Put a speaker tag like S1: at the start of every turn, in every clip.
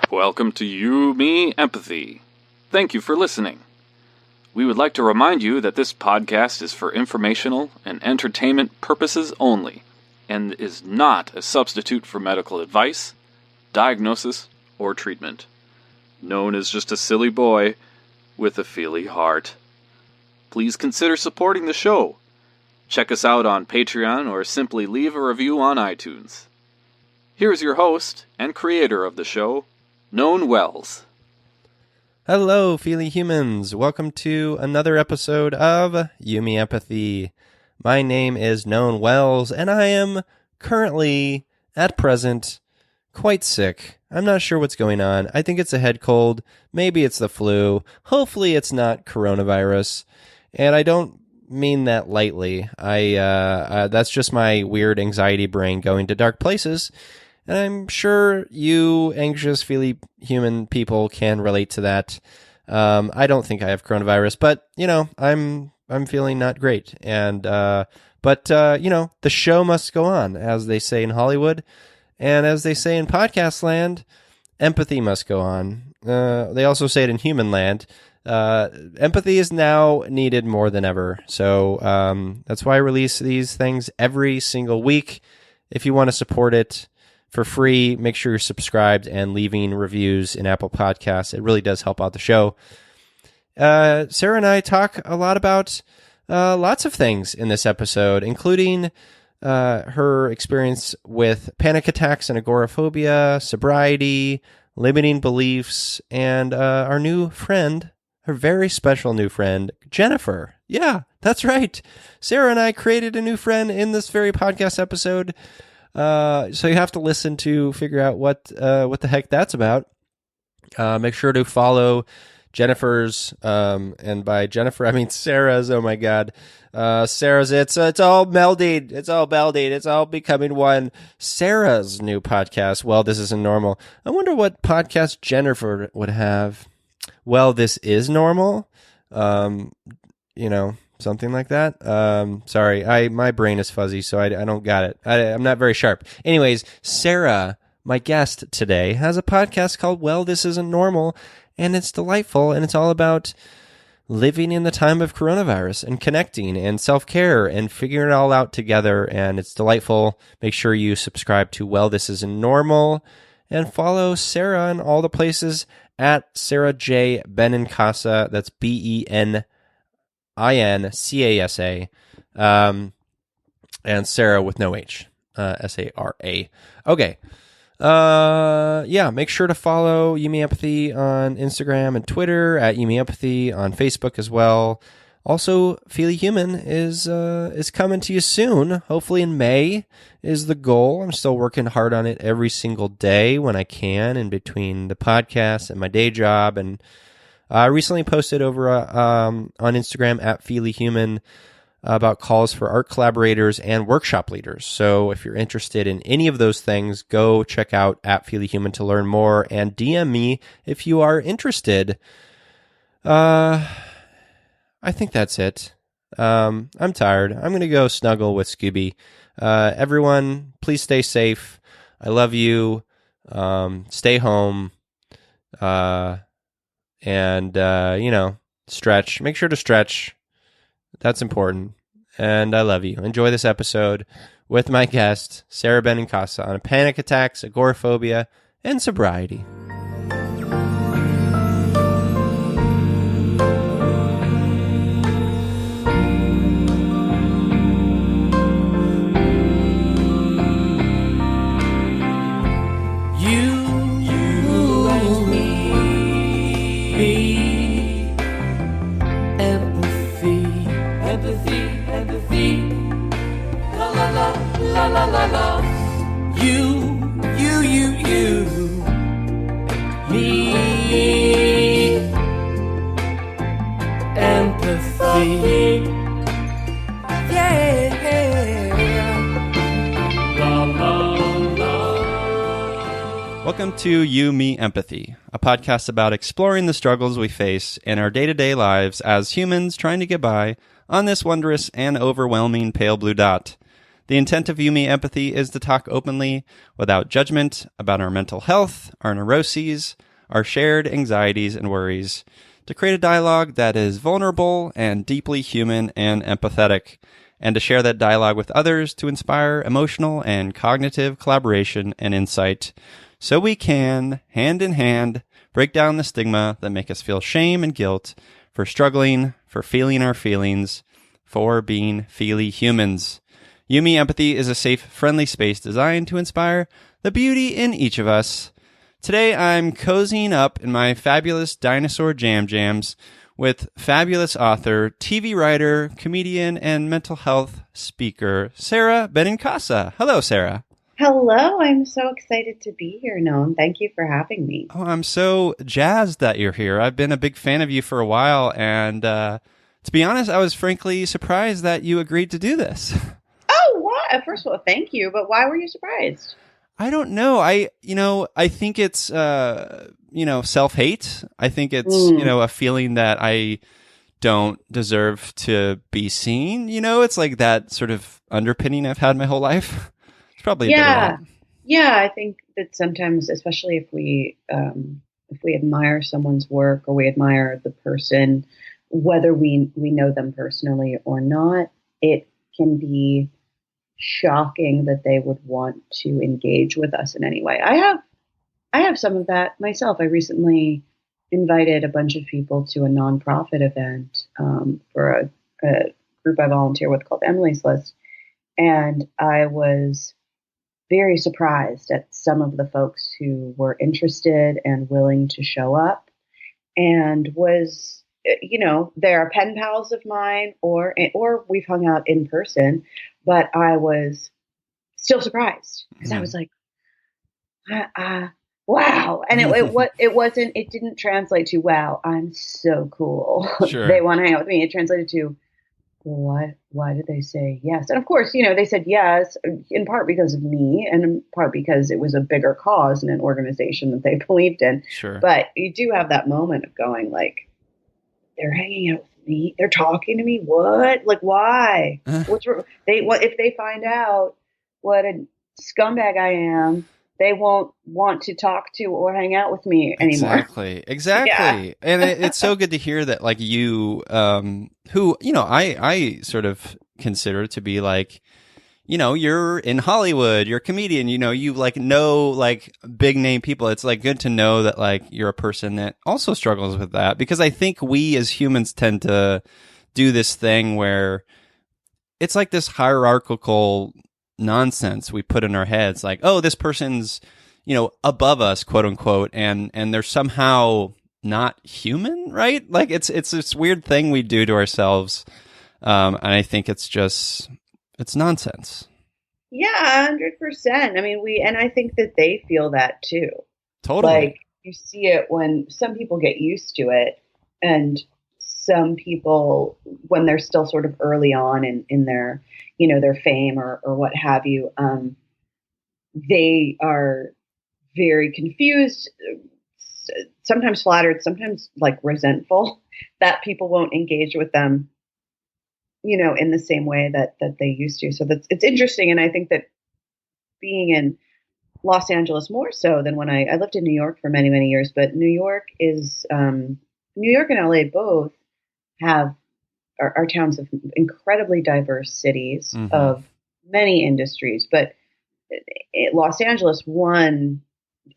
S1: Welcome to You, Me, Empathy. Thank you for listening. We would like to remind you that this podcast is for informational and entertainment purposes only, and is not a substitute for medical advice, diagnosis, or treatment. Known as just a silly boy with a feely heart. Please consider supporting the show. Check us out on Patreon or simply leave a review on iTunes. Here's your host and creator of the show, Known Wells.
S2: Hello, feely humans. Welcome to another episode of You, Me, Empathy. My name is Known Wells, and I am currently, at present, quite sick. I'm not sure what's going on. I think it's a head cold. Maybe it's the flu. Hopefully it's not coronavirus. And I don't mean that lightly. That's just my weird anxiety brain going to dark places. And I'm sure you anxious, feely human people can relate to that. I don't think I have coronavirus, but I'm feeling not great. And but the show must go on, as they say in Hollywood, and as they say in podcast land, empathy must go on. They also say it in human land. Empathy is now needed more than ever. So that's why I release these things every single week. If you want to support it for free, make sure you're subscribed and leaving reviews in Apple Podcasts. It really does help out the show. Sara and I talk a lot about lots of things in this episode, including her experience with panic attacks and agoraphobia, sobriety, limiting beliefs, and our new friend, her very special new friend, Jennifer. Yeah, that's right. Sara and I created a new friend in this very podcast episode. So you have to listen to figure out what the heck that's about. Make sure to follow Jennifer's, and by Jennifer I mean Sara's. Oh my God, Sara's. It's all melding. It's all melding. It's all becoming one. Sara's new podcast. Well, this isn't normal. I wonder what podcast Jennifer would have. Well, this is normal. Something like that. Sorry, my brain is fuzzy, so I don't got it. I'm not very sharp. Anyways, Sara, my guest today, has a podcast called Well, This Isn't Normal, and it's delightful, and it's all about living in the time of coronavirus and connecting and self-care and figuring it all out together, and it's delightful. Make sure you subscribe to Well, This Isn't Normal and follow Sara in all the places at Sara J. Benincasa. That's Benincasa. And Sara with no H, Sara. Okay. Make sure to follow You, Me, Empathy on Instagram and Twitter, at You, Me, Empathy on Facebook as well. Also, Feely Human is coming to you soon. Hopefully in May is the goal. I'm still working hard on it every single day when I can, in between the podcast and my day job. And I recently posted over on Instagram at Feely Human about calls for art collaborators and workshop leaders. So if you're interested in any of those things, go check out at Feely Human to learn more, and DM me if you are interested. I think that's it. I'm tired. I'm going to go snuggle with Scooby. Everyone, please stay safe. I love you. Stay home. And stretch. Make sure to stretch. That's important. And I love you. Enjoy this episode with my guest, Sara Benincasa, on panic attacks, agoraphobia, and sobriety. Welcome to You, Me, Empathy, a podcast about exploring the struggles we face in our day-to-day lives as humans trying to get by on this wondrous and overwhelming pale blue dot. The intent of Yumi Empathy is to talk openly, without judgment, about our mental health, our neuroses, our shared anxieties and worries, to create a dialogue that is vulnerable and deeply human and empathetic, and to share that dialogue with others to inspire emotional and cognitive collaboration and insight, so we can, hand in hand, break down the stigma that make us feel shame and guilt for struggling, for feeling our feelings, for being feely humans. Yumi Empathy is a safe, friendly space designed to inspire the beauty in each of us. Today, I'm cozying up in my fabulous dinosaur jams with fabulous author, TV writer, comedian, and mental health speaker, Sara Benincasa. Hello, Sara.
S3: Hello, I'm so excited to be here, Noam. Thank you for having me.
S2: Oh, I'm so jazzed that you're here. I've been a big fan of you for a while, and to be honest, I was frankly surprised that you agreed to do this.
S3: Oh, what? First of all, thank you, but why were you surprised?
S2: I don't know. I think it's, self-hate. I think it's, a feeling that I don't deserve to be seen. It's like that sort of underpinning I've had my whole life. It's probably a bit of that.
S3: Yeah. I think that sometimes, especially if we admire someone's work or we admire the person, whether we know them personally or not, it can be shocking that they would want to engage with us in any way. I have some of that myself. I recently invited a bunch of people to a nonprofit event for a group I volunteer with called Emily's List, and I was very surprised at some of the folks who were interested and willing to show up, and was, they're pen pals of mine, or we've hung out in person. But I was still surprised because I was like, wow. And it didn't translate to, wow, I'm so cool.
S2: Sure.
S3: They want to hang out with me. It translated to, why did they say yes? And of course, they said yes in part because of me and in part because it was a bigger cause and an organization that they believed in.
S2: Sure.
S3: But you do have that moment of going like, they're hanging out with me. They're talking to me. What? Like, why? If they find out what a scumbag I am, they won't want to talk to or hang out with me anymore.
S2: Exactly. Yeah. And it's so good to hear that, like, you, who, I sort of consider to be like, you're in Hollywood, you're a comedian, you know, big name people. It's like good to know that like you're a person that also struggles with that, because I think we as humans tend to do this thing where it's like this hierarchical nonsense we put in our heads, like, oh, this person's, above us, quote unquote, and they're somehow not human, right? Like it's this weird thing we do to ourselves. And I think it's nonsense.
S3: Yeah, 100%. I mean, and I think that they feel that too.
S2: Totally.
S3: Like you see it when some people get used to it, and some people, when they're still sort of early on in their, their fame or what have you, they are very confused, sometimes flattered, sometimes like resentful that people won't engage with them, in the same way that they used to. So it's interesting. And I think that being in Los Angeles more so than when I lived in New York for many, many years, but New York and LA both are towns of incredibly diverse cities of many industries. But Los Angeles, one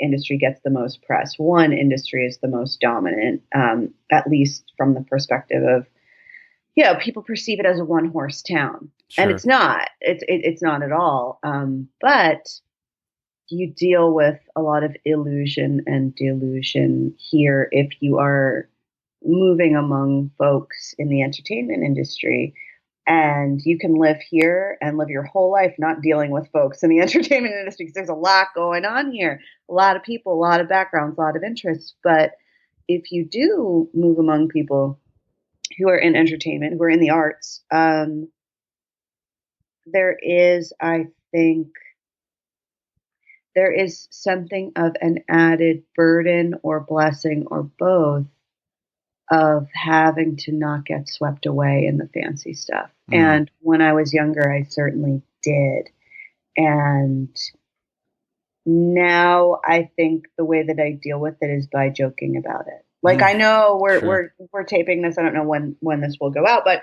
S3: industry gets the most press. One industry is the most dominant, at least from the perspective of, people perceive it as a one-horse town. Sure. And it's not. It's not at all. But you deal with a lot of illusion and delusion here if you are moving among folks in the entertainment industry. And you can live here and live your whole life not dealing with folks in the entertainment industry, because there's a lot going on here, a lot of people, a lot of backgrounds, a lot of interests. But if you do move among people who are in entertainment, who are in the arts, there is, I think, there is something of an added burden or blessing or both of having to not get swept away in the fancy stuff. And when I was younger, I certainly did. And now I think the way that I deal with it is by joking about it. Like, I know we're taping this. I don't know when this will go out, but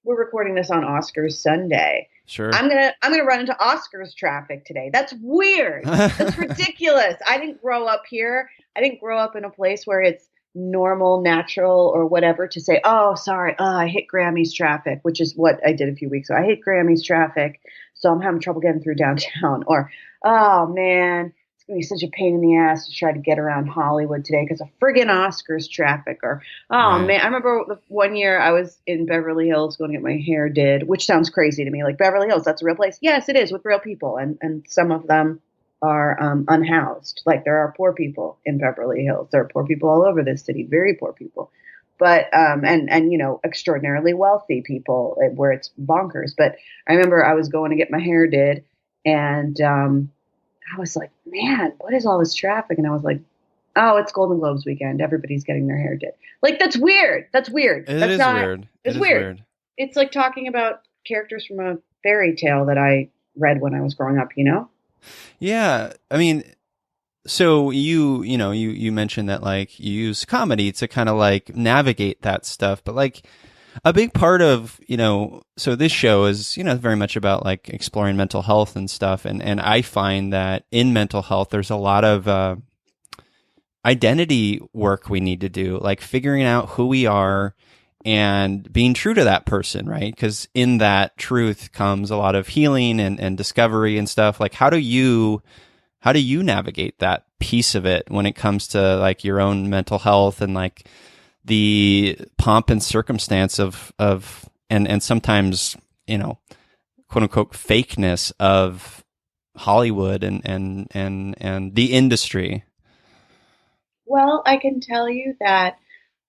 S3: we're recording this on Oscars Sunday.
S2: Sure.
S3: I'm gonna run into Oscars traffic today. That's weird. That's ridiculous. I didn't grow up here. I didn't grow up in a place where it's normal, natural, or whatever to say, oh, sorry, I hit Grammys traffic, which is what I did a few weeks ago. I hit Grammys traffic, so I'm having trouble getting through downtown. Or, oh man, it's gonna be such a pain in the ass to try to get around Hollywood today because of friggin' Oscars traffic. Or, oh man, I remember the one year I was in Beverly Hills going to get my hair did, which sounds crazy to me. Like, Beverly Hills, that's a real place. Yes, it is, with real people, and some of them are unhoused. Like, there are poor people in Beverly Hills. There are poor people all over this city, very poor people, but and you know, extraordinarily wealthy people where it's bonkers. But I remember I was going to get my hair did, and I was like, man, what is all this traffic? And I was like, oh, it's Golden Globes weekend. Everybody's getting their hair did. Like, that's weird. That's weird.
S2: It is weird.
S3: It's weird. It's like talking about characters from a fairy tale that I read when I was growing up, you know?
S2: Yeah. I mean, so you mentioned that, like, you use comedy to kind of like navigate that stuff, but like a big part of, so this show is, very much about like exploring mental health and stuff. And I find that in mental health, there's a lot of identity work we need to do, like figuring out who we are and being true to that person, right? Because in that truth comes a lot of healing and discovery and stuff. Like, how do you navigate that piece of it when it comes to like your own mental health and like the pomp and circumstance of and sometimes, quote unquote fakeness of Hollywood and the industry?
S3: Well, I can tell you that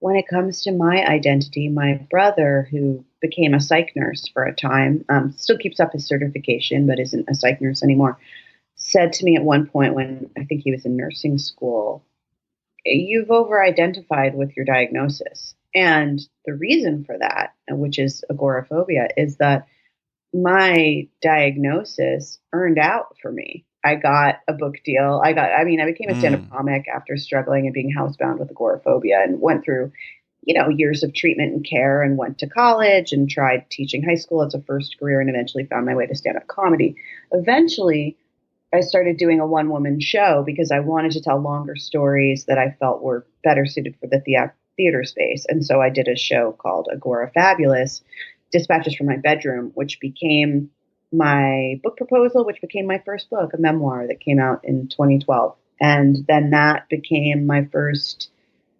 S3: when it comes to my identity, my brother, who became a psych nurse for a time, still keeps up his certification, but isn't a psych nurse anymore, said to me at one point when I think he was in nursing school, you've over-identified with your diagnosis. And the reason for that, which is agoraphobia, is that my diagnosis earned out for me. I got a book deal. I became a stand-up comic after struggling and being housebound with agoraphobia, and went through, years of treatment and care, and went to college and tried teaching high school as a first career, and eventually found my way to stand-up comedy. Eventually, I started doing a one-woman show because I wanted to tell longer stories that I felt were better suited for the theater space. And so I did a show called Agorafabulous, Dispatches from My Bedroom, which became my book proposal, which became my first book, a memoir that came out in 2012. And then that became my first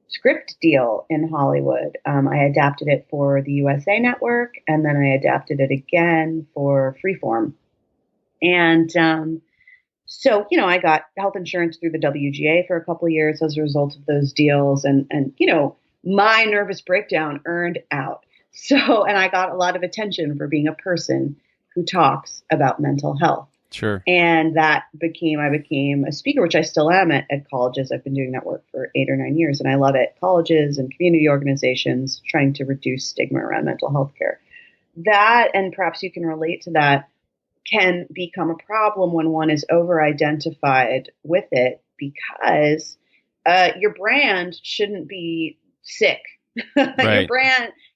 S3: script deal in Hollywood. I adapted it for the USA Network, and then I adapted it again for Freeform. And so, I got health insurance through the WGA for a couple of years as a result of those deals. And my nervous breakdown earned out. So, and I got a lot of attention for being a person who talks about mental health.
S2: Sure.
S3: And I became a speaker, which I still am at colleges. I've been doing that work for 8 or 9 years, and I love it. Colleges and community organizations trying to reduce stigma around mental health care. That, and perhaps you can relate to that, can become a problem when one is over-identified with it, because your brand shouldn't be sick.
S2: Right.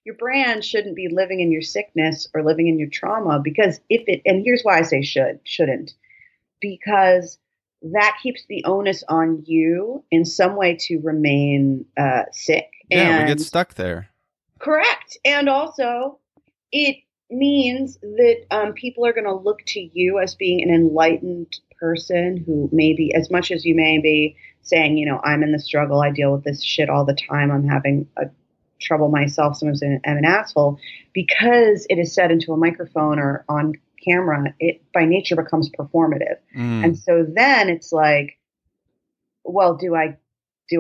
S3: Your brand shouldn't be living in your sickness or living in your trauma, because and here's why I say shouldn't, because that keeps the onus on you in some way to remain sick.
S2: Yeah, we get stuck there.
S3: Correct. And also it means that people are going to look to you as being an enlightened person who, maybe, as much as you may be saying, I'm in the struggle, I deal with this shit all the time, I'm having trouble myself, sometimes I'm an asshole, because it is said into a microphone or on camera, it by nature becomes performative. And so then it's like, well, do I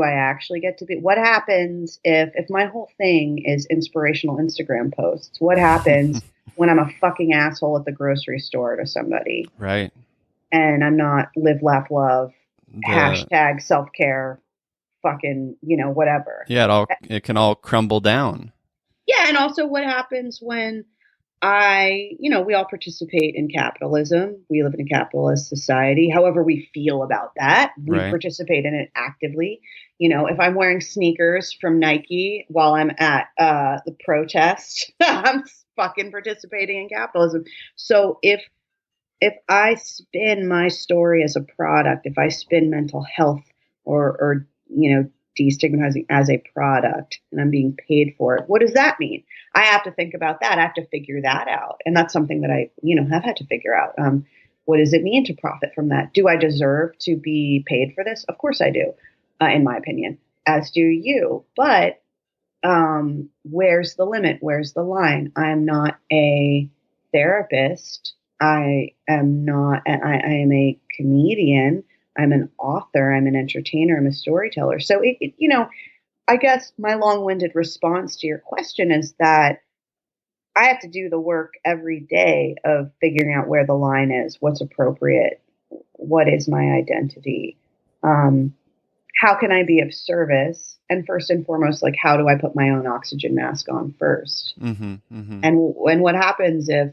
S3: actually get to be? What happens if my whole thing is inspirational Instagram posts? What happens when I'm a fucking asshole at the grocery store to somebody?
S2: Right.
S3: And I'm not live, laugh, love, hashtag self-care, fucking, whatever.
S2: Yeah, it can all crumble down.
S3: Yeah, and also what happens when we all participate in capitalism. We live in a capitalist society. However we feel about that, we
S2: Right.
S3: participate in it actively. If I'm wearing sneakers from Nike while I'm at the protest, I'm fucking participating in capitalism. So if I spin my story as a product, if I spin mental health or destigmatizing as a product and I'm being paid for it, what does that mean? I have to think about that. I have to figure that out. And that's something that I, have had to figure out. What does it mean to profit from that? Do I deserve to be paid for this? Of course I do, in my opinion, as do you. But where's the limit? Where's the line? I'm not a therapist. I am I am a comedian. I'm an author. I'm an entertainer. I'm a storyteller. So I guess my long-winded response to your question is that I have to do the work every day of figuring out where the line is, what's appropriate, what is my identity, how can I be of service, and first and foremost, like, how do I put my own oxygen mask on first?
S2: Mm-hmm, mm-hmm.
S3: And what happens if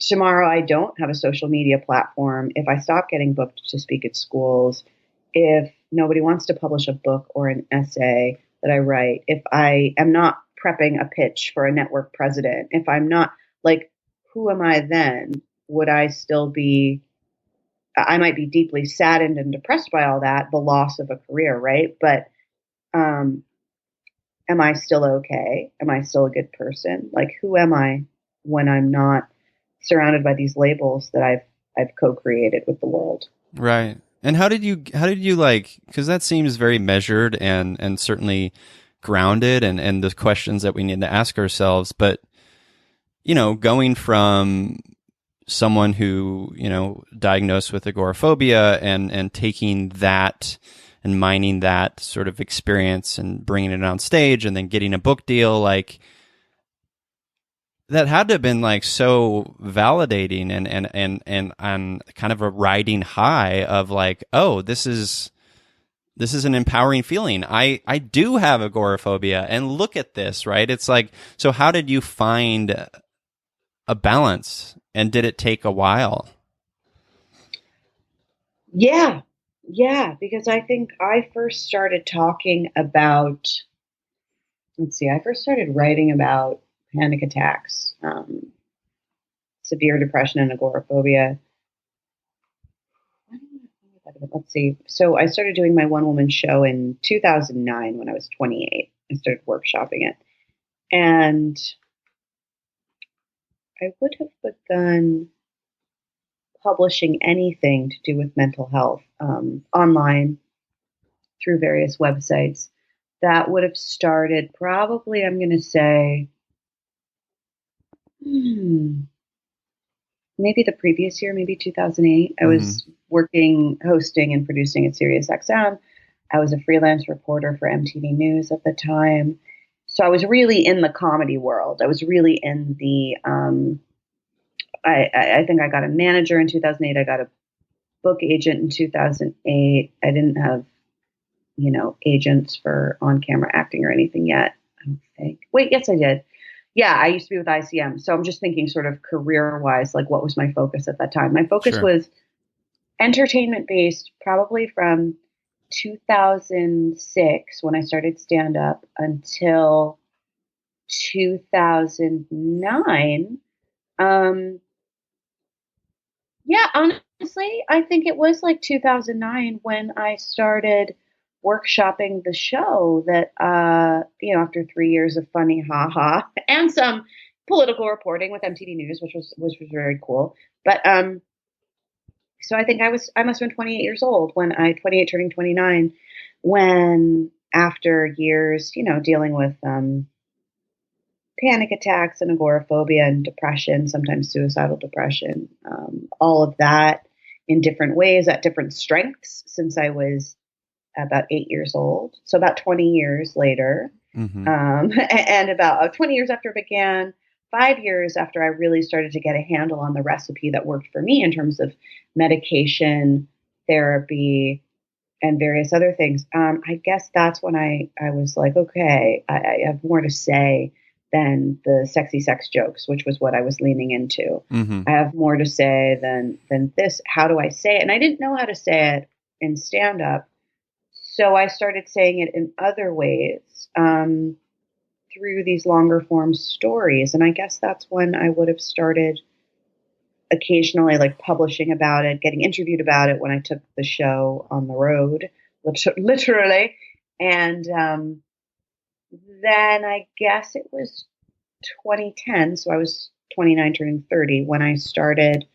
S3: tomorrow I don't have a social media platform, if I stop getting booked to speak at schools, if nobody wants to publish a book or an essay that I write, if I am not prepping a pitch for a network president, if I'm not, like, who am I then? Would I still be, I might be deeply saddened and depressed by all that, the loss of a career, right? But am I still okay? Am I still a good person? Like, who am I when I'm not surrounded by these labels that I've co-created with the world?
S2: Right. And how did you like, because that seems very measured and certainly grounded and the questions that we need to ask ourselves, but going from someone who, diagnosed with agoraphobia and taking that and mining that sort of experience and bringing it on stage and then getting a book deal, like, that had to have been like so validating and kind of a riding high of like, oh, this is an empowering feeling. I do have agoraphobia and look at this, right? It's like, so how did you find a balance, and did it take a while?
S3: Yeah, because I think I first started talking about, I first started writing about panic attacks, severe depression and agoraphobia. Let's see. So I started doing my one-woman show in 2009 when I was 28. I started workshopping it. And I would have begun publishing anything to do with mental health online through various websites. That would have started probably, I'm going to say, maybe the previous year, maybe 2008. I was working, hosting, and producing at SiriusXM. I was a freelance reporter for MTV News at the time. So I was really in the comedy world. I was really in the, I think I got a manager in 2008. I got a book agent in 2008. I didn't have, agents for on-camera acting or anything yet, I don't think. Wait, yes, I did. Yeah, I used to be with ICM. So I'm just thinking sort of career-wise, like, what was my focus at that time? My focus was entertainment-based, probably from 2006 when I started stand-up until 2009. Yeah, honestly, I think it was like 2009 when I started workshopping the show that, after 3 years of funny haha and some political reporting with MTV News, which was very cool. But, so I think I must have been 28 years old 28 turning 29, when after years, dealing with, panic attacks and agoraphobia and depression, sometimes suicidal depression, all of that in different ways at different strengths since I was about 8 years old. So about 20 years later, and about 20 years after it began, 5 years after I really started to get a handle on the recipe that worked for me in terms of medication, therapy, and various other things. I guess that's when I was like, okay, I have more to say than the sexy sex jokes, which was what I was leaning into.
S2: Mm-hmm.
S3: I have more to say than this. How do I say it? And I didn't know how to say it in stand up. So I started saying it in other ways, through these longer form stories. And I guess that's when I would have started occasionally like publishing about it, getting interviewed about it when I took the show on the road, literally. And then I guess it was 2010. So I was 29 turning 30 when I started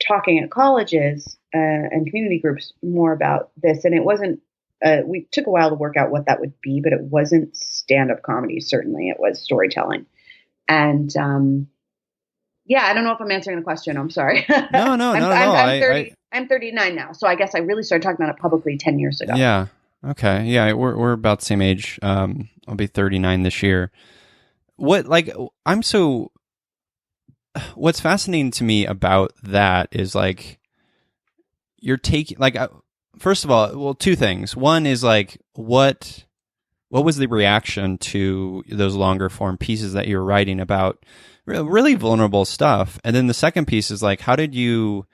S3: talking at colleges and community groups more about this. And it wasn't, we took a while to work out what that would be, but it wasn't stand-up comedy. Certainly it was storytelling. And, yeah, I don't know if I'm answering the question. I'm sorry.
S2: No, not at all.
S3: I'm 39 now. So I guess I really started talking about it publicly 10 years ago.
S2: Yeah. Okay. Yeah. We're about the same age. I'll be 39 this year. What's fascinating to me about that is like, you're taking, like, first of all, well, two things. One is like, what was the reaction to those longer form pieces that you were writing about really vulnerable stuff? And then the second piece is like, how did you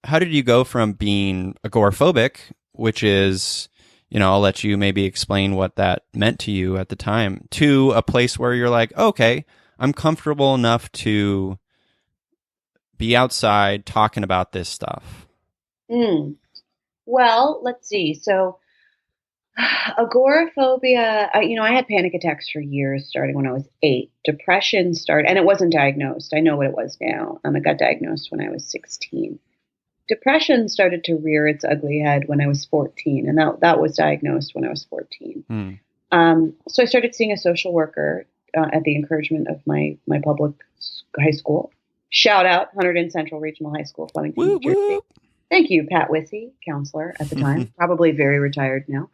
S2: go from being agoraphobic, which is, I'll let you maybe explain what that meant to you at the time, to a place where you're like, okay, I'm comfortable enough to be outside talking about this stuff?
S3: Well, let's see. So agoraphobia, I had panic attacks for years, starting when I was 8. Depression started, and it wasn't diagnosed. I know what it was now. It got diagnosed when I was 16. Depression started to rear its ugly head when I was 14, and that was diagnosed when I was 14. So I started seeing a social worker at the encouragement of my public high school. Shout out, Hunterdon Central Regional High School, Flemington, New Jersey. Thank you, Pat Wissey, counselor at the time, probably very retired now.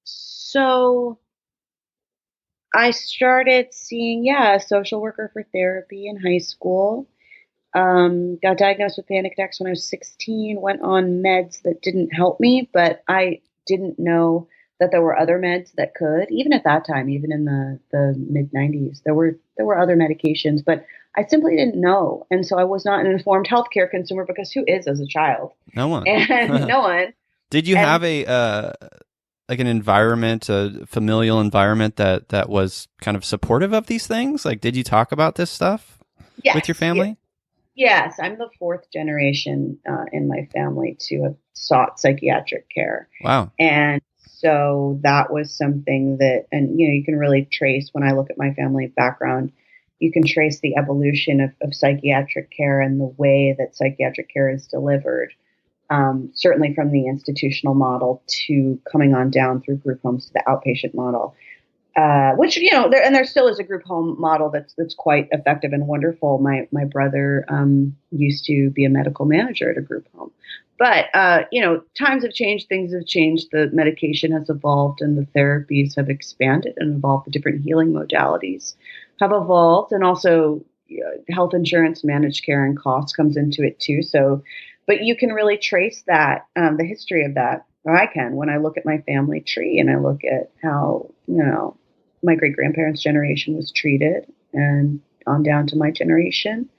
S3: So I started seeing, a social worker for therapy in high school. Got diagnosed with panic attacks when I was 16, went on meds that didn't help me, but I didn't know that there were other meds that could. Even at that time, even in the mid 90s, there were other medications, but I simply didn't know. And so I was not an informed healthcare consumer, because who is as a child?
S2: No one.
S3: And no one.
S2: Did you have an environment, a familial environment that was kind of supportive of these things? Like, did you talk about this stuff with your family?
S3: Yes. I'm the 4th generation in my family to have sought psychiatric care.
S2: Wow.
S3: And so that was something that, and you can really trace, when I look at my family background, you can trace the evolution of psychiatric care and the way that psychiatric care is delivered, certainly from the institutional model to coming on down through group homes to the outpatient model, which, there still is a group home model that's quite effective and wonderful. My brother used to be a medical manager at a group home. But, times have changed, things have changed, the medication has evolved, and the therapies have expanded and evolved. The different healing modalities have evolved, and also health insurance, managed care, and cost comes into it too. So, but you can really trace that, the history of that, or I can, when I look at my family tree and I look at how, my great-grandparents' generation was treated, and on down to my generation.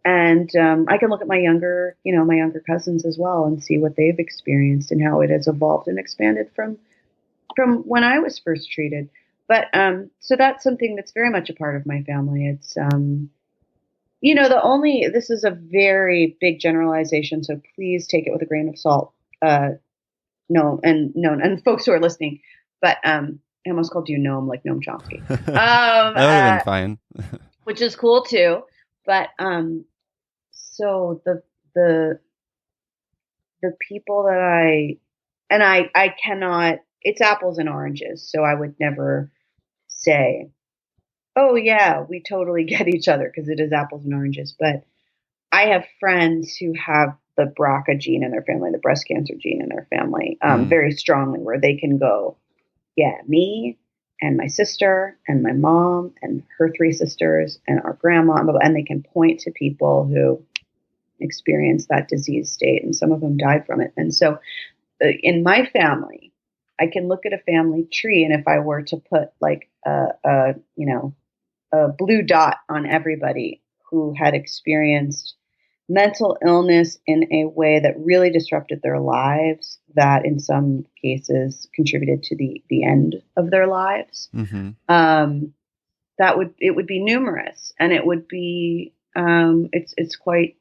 S3: And I can look at my younger cousins as well and see what they've experienced and how it has evolved and expanded from when I was first treated. But so that's something that's very much a part of my family. It's this is a very big generalization, so please take it with a grain of salt. And folks who are listening, but I almost called you Noam, like Noam Chomsky.
S2: That would have been fine.
S3: Which is cool too. But so the people that I cannot, it's apples and oranges. So I would never say, oh yeah, we totally get each other, because it is apples and oranges. But I have friends who have the BRCA gene in their family, the breast cancer gene in their family, very strongly, where they can go, yeah, me and my sister and my mom and her 3 sisters and our grandma, and they can point to people who experienced that disease state, and some of them died from it. And so in my family, I can look at a family tree, and if I were to put like a blue dot on everybody who had experienced mental illness in a way that really disrupted their lives, that in some cases contributed to the end of their lives, it would be numerous, and it would be it's quite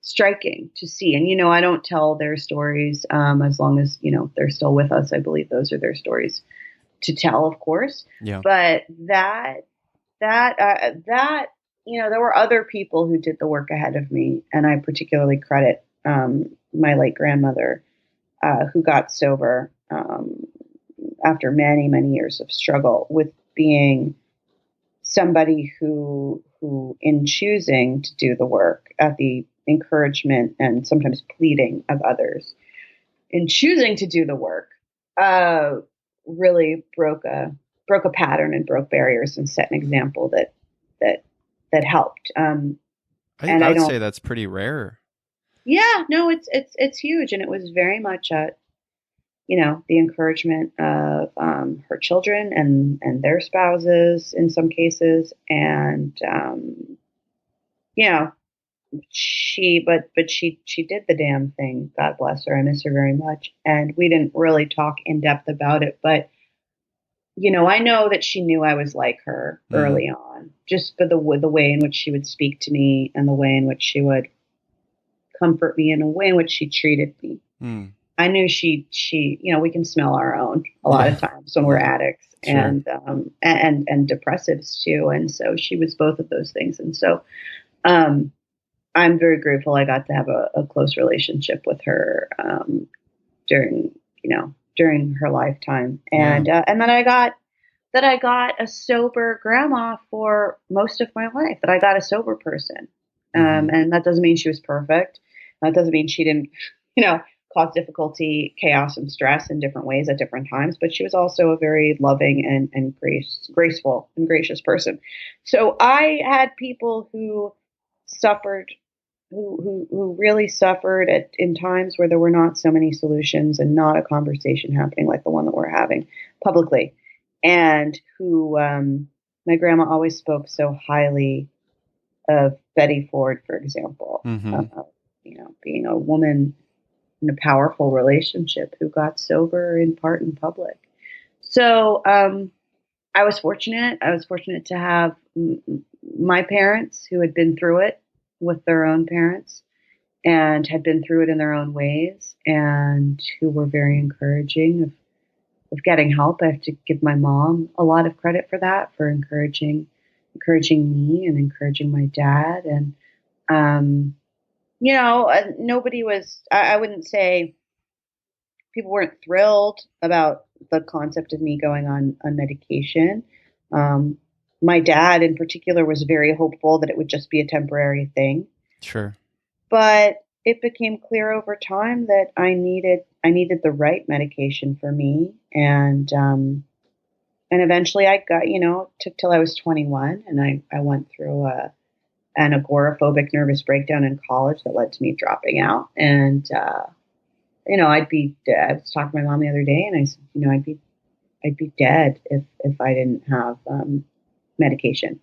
S3: striking to see. And I don't tell their stories as long as they're still with us. I believe those are their stories to tell, of course.
S2: Yeah.
S3: But that there were other people who did the work ahead of me, and I particularly credit my late grandmother, who got sober after many, many years of struggle, with being somebody who in choosing to do the work at the encouragement and sometimes pleading of others, in choosing to do the work, really broke a pattern and broke barriers and set an example that helped.
S2: I would say that's pretty rare.
S3: Yeah, no, it's huge, and it was very much at the encouragement of her children and their spouses in some cases, and she did the damn thing. God bless her. I miss her very much, and we didn't really talk in depth about it, but I know that she knew I was like her early on, just for the way in which she would speak to me, and the way in which she would comfort me, and the way in which she treated me. I knew she we can smell our own a lot of times when we're addicts,
S2: sure.
S3: and depressives too. And so she was both of those things. And so I'm very grateful I got to have a close relationship with her during her lifetime. And and that I got a sober grandma for most of my life, that I got a sober person. And that doesn't mean she was perfect. That doesn't mean she didn't, cause difficulty, chaos, and stress in different ways at different times. But she was also a very loving and graceful and gracious person. So I had people who suffered, who really suffered in times where there were not so many solutions and not a conversation happening like the one that we're having publicly, and who my grandma always spoke so highly of. Betty Ford, for example, being a woman in a powerful relationship who got sober in part in public. So I was fortunate. I was fortunate to have my parents, who had been through it with their own parents and had been through it in their own ways, and who were very encouraging of getting help. I have to give my mom a lot of credit for that, for encouraging me and encouraging my dad. And nobody was, I wouldn't say people weren't thrilled about the concept of me going on medication. My dad in particular was very hopeful that it would just be a temporary thing.
S2: Sure. But
S3: it became clear over time that I needed the right medication for me. And eventually I got, it took till I was 21, and I went through an agoraphobic nervous breakdown in college that led to me dropping out. And, I was talking to my mom the other day, and I said, I'd be dead if I didn't have, medication.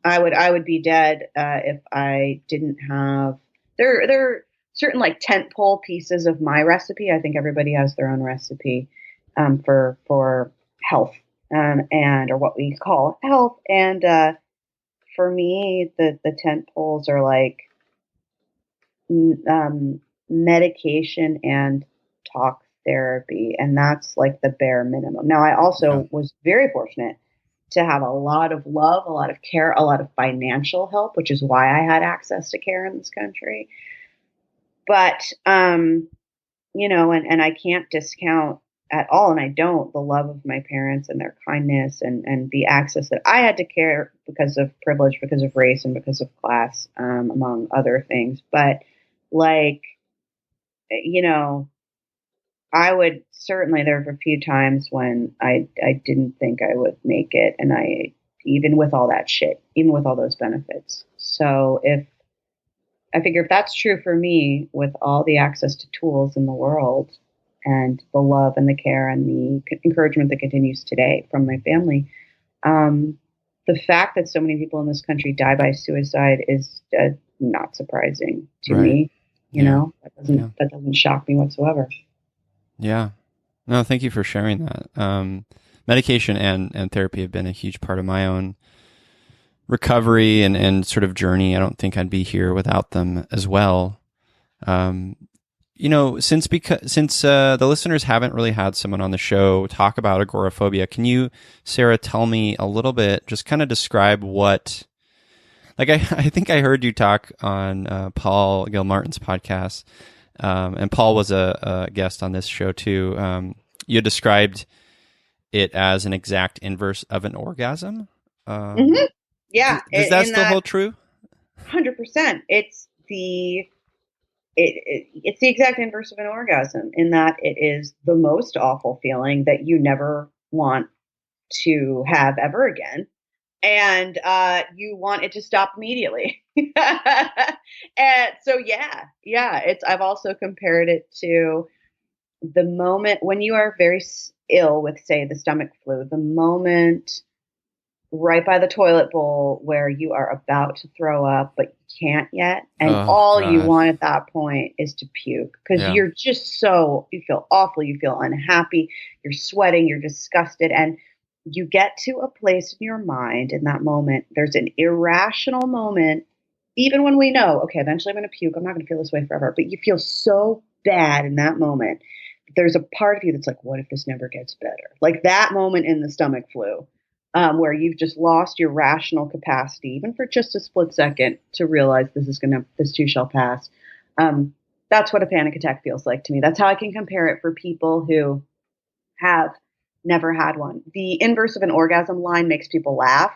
S3: I would be dead, if I didn't have, there are certain like tentpole pieces of my recipe. I think everybody has their own recipe, for health, or what we call health. And, for me, the tent poles are like medication and talk therapy, and that's like the bare minimum. Now, I also was very fortunate to have a lot of love, a lot of care, a lot of financial help, which is why I had access to care in this country. But, and I can't discount at all, and I don't, the love of my parents and their kindness and the access that I had to care because of privilege, because of race, and because of class, among other things. But I would certainly, there were a few times when I didn't think I would make it, and even with all that shit, even with all those benefits. So if that's true for me, with all the access to tools in the world, and the love and the care and the encouragement that continues today from my family. The fact that so many people in this country die by suicide is not surprising to me. That doesn't shock me whatsoever.
S2: Yeah. No, thank you for sharing that. Medication and therapy have been a huge part of my own recovery and sort of journey. I don't think I'd be here without them as well. Since the listeners haven't really had someone on the show talk about agoraphobia, can you, Sara, tell me a little bit, just kind of describe what, like I think I heard you talk on Paul Gilmartin's podcast, and Paul was a guest on this show too. You described it as an exact inverse of an orgasm.
S3: Yeah.
S2: Does that still hold true?
S3: 100%. It's the exact inverse of an orgasm in that it is the most awful feeling that you never want to have ever again. And you want it to stop immediately. And so, I've also compared it to the moment when you are very ill with, say, the stomach flu, the moment right by the toilet bowl where you are about to throw up, but you can't yet. And you want at that point is to puke because you're just you feel awful. You feel unhappy. You're sweating. You're disgusted. And you get to a place in your mind in that moment. There's an irrational moment, even when we know, okay, eventually I'm going to puke. I'm not going to feel this way forever. But you feel so bad in that moment. There's a part of you that's like, what if this never gets better? Like that moment in the stomach flu. Where you've just lost your rational capacity, even for just a split second, to realize this too shall pass. That's what a panic attack feels like to me. That's how I can compare it for people who have never had one. The inverse of an orgasm line makes people laugh,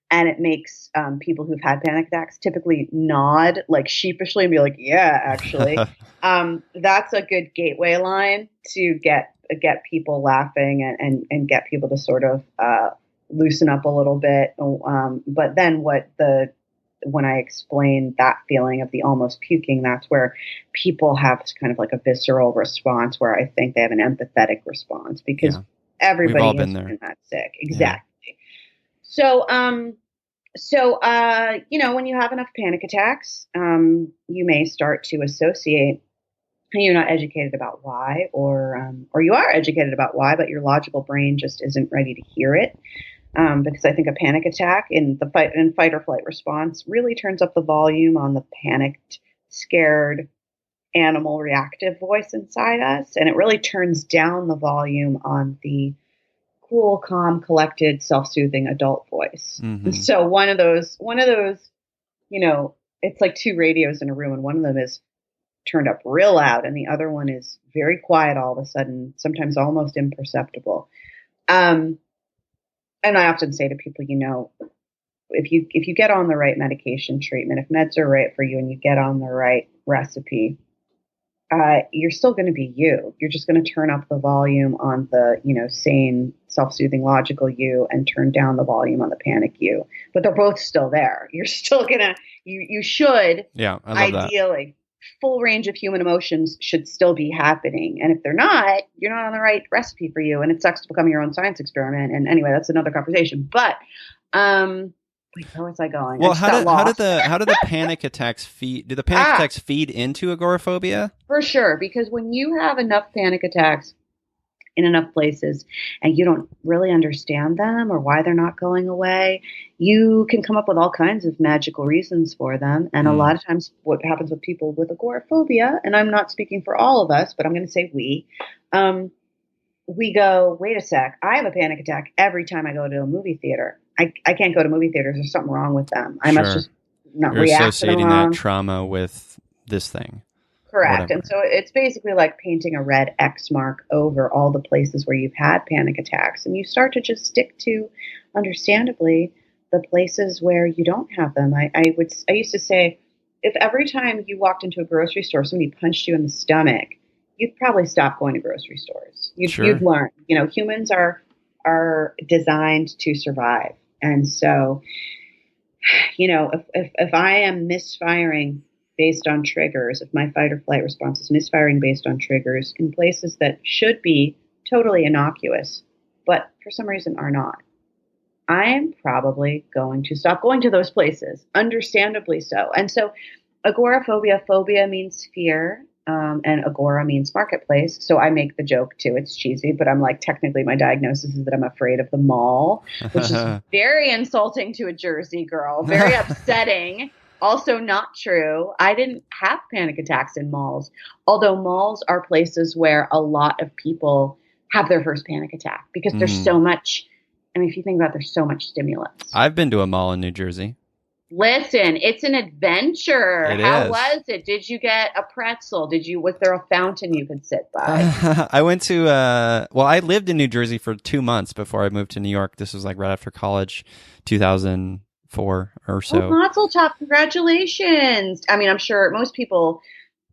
S3: and it makes people who've had panic attacks typically nod like sheepishly and be like, yeah, actually. That's a good gateway line to get people laughing and get people to sort of loosen up a little bit. But then when I explain that feeling of the almost puking, that's where people have kind of like a visceral response where I think they have an empathetic response because everybody has been that sick. Exactly. Yeah. So, when you have enough panic attacks, you may start to associate, and you're not educated about why, or you are educated about why, but your logical brain just isn't ready to hear it. Because I think a panic attack in the fight or flight response really turns up the volume on the panicked, scared, animal reactive voice inside us. And it really turns down the volume on the cool, calm, collected, self-soothing adult voice. Mm-hmm. So one of those, it's like two radios in a room and one of them is turned up real loud and the other one is very quiet all of a sudden, sometimes almost imperceptible. And I often say to people, if you get on the right medication treatment, if meds are right for you and you get on the right recipe, you're still going to be you. You're just going to turn up the volume on the, sane, self-soothing, logical you and turn down the volume on the panic you. But they're both still there. You're still going to, you should,
S2: I love
S3: ideally, that. Full range of human emotions should still be happening. And if they're not, you're not on the right recipe for you. And it sucks to become your own science experiment. And anyway, that's another conversation. But, where was I going?
S2: Well, how do the panic attacks feed? Do the panic attacks feed into agoraphobia?
S3: For sure. Because when you have enough panic attacks in enough places and you don't really understand them or why they're not going away, you can come up with all kinds of magical reasons for them. And a lot of times what happens with people with agoraphobia, and I'm not speaking for all of us, but I'm going to say we go, wait a sec, I have a panic attack every time I go to a movie theater. I can't go to movie theaters. There's something wrong with them. I must just not
S2: You're
S3: react
S2: associating
S3: to them
S2: that trauma with this thing.
S3: Correct.
S2: Whatever.
S3: And so it's basically like painting a red X mark over all the places where you've had panic attacks. And you start to just stick to, understandably, the places where you don't have them. I used to say, if every time you walked into a grocery store, somebody punched you in the stomach, you'd probably stop going to grocery stores. You'd learn. Humans are designed to survive. And so, if I am misfiring based on triggers, if my fight or flight response is misfiring based on triggers in places that should be totally innocuous, but for some reason are not, I am probably going to stop going to those places, understandably so. And so agoraphobia, phobia means fear, and agora means marketplace. So I make the joke too. It's cheesy, but I'm like, technically my diagnosis is that I'm afraid of the mall, which is very insulting to a Jersey girl, very upsetting. Also not true. I didn't have panic attacks in malls, although malls are places where a lot of people have their first panic attack because there's so much. I mean, if you think about it, there's so much stimulus.
S2: I've been to a mall in New Jersey.
S3: Listen, it's an adventure. How was it? Did you get a pretzel? Was there a fountain you could sit by?
S2: I went to, I lived in New Jersey for 2 months before I moved to New York. This was like right after college, 2004 or so.
S3: Oh, Mazel tov, congratulations. I mean, I'm sure most people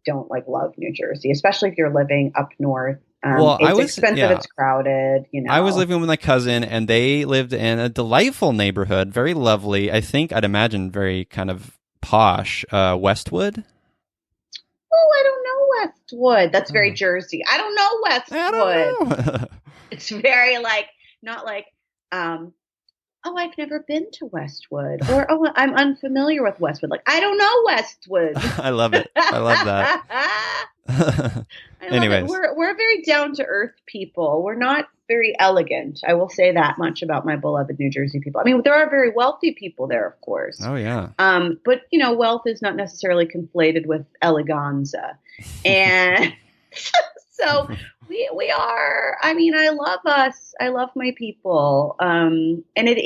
S3: don't love New Jersey, especially if you're living up north. It's expensive, it's crowded,
S2: I was living with my cousin, and they lived in a delightful neighborhood, very lovely. I think, I'd imagine, very kind of posh, Westwood.
S3: Oh, I don't know Westwood. That's very Jersey. I don't know Westwood.
S2: I don't know.
S3: It's very not oh, I've never been to Westwood, or oh, I'm unfamiliar with Westwood. I don't know Westwood.
S2: I love it. I love that. Anyways,
S3: we're very down to earth people. We're not very elegant. I will say that much about my beloved New Jersey people. I mean, there are very wealthy people there, of course.
S2: Oh yeah.
S3: But wealth is not necessarily conflated with eleganza, and so we are. I mean, I love us. I love my people. And there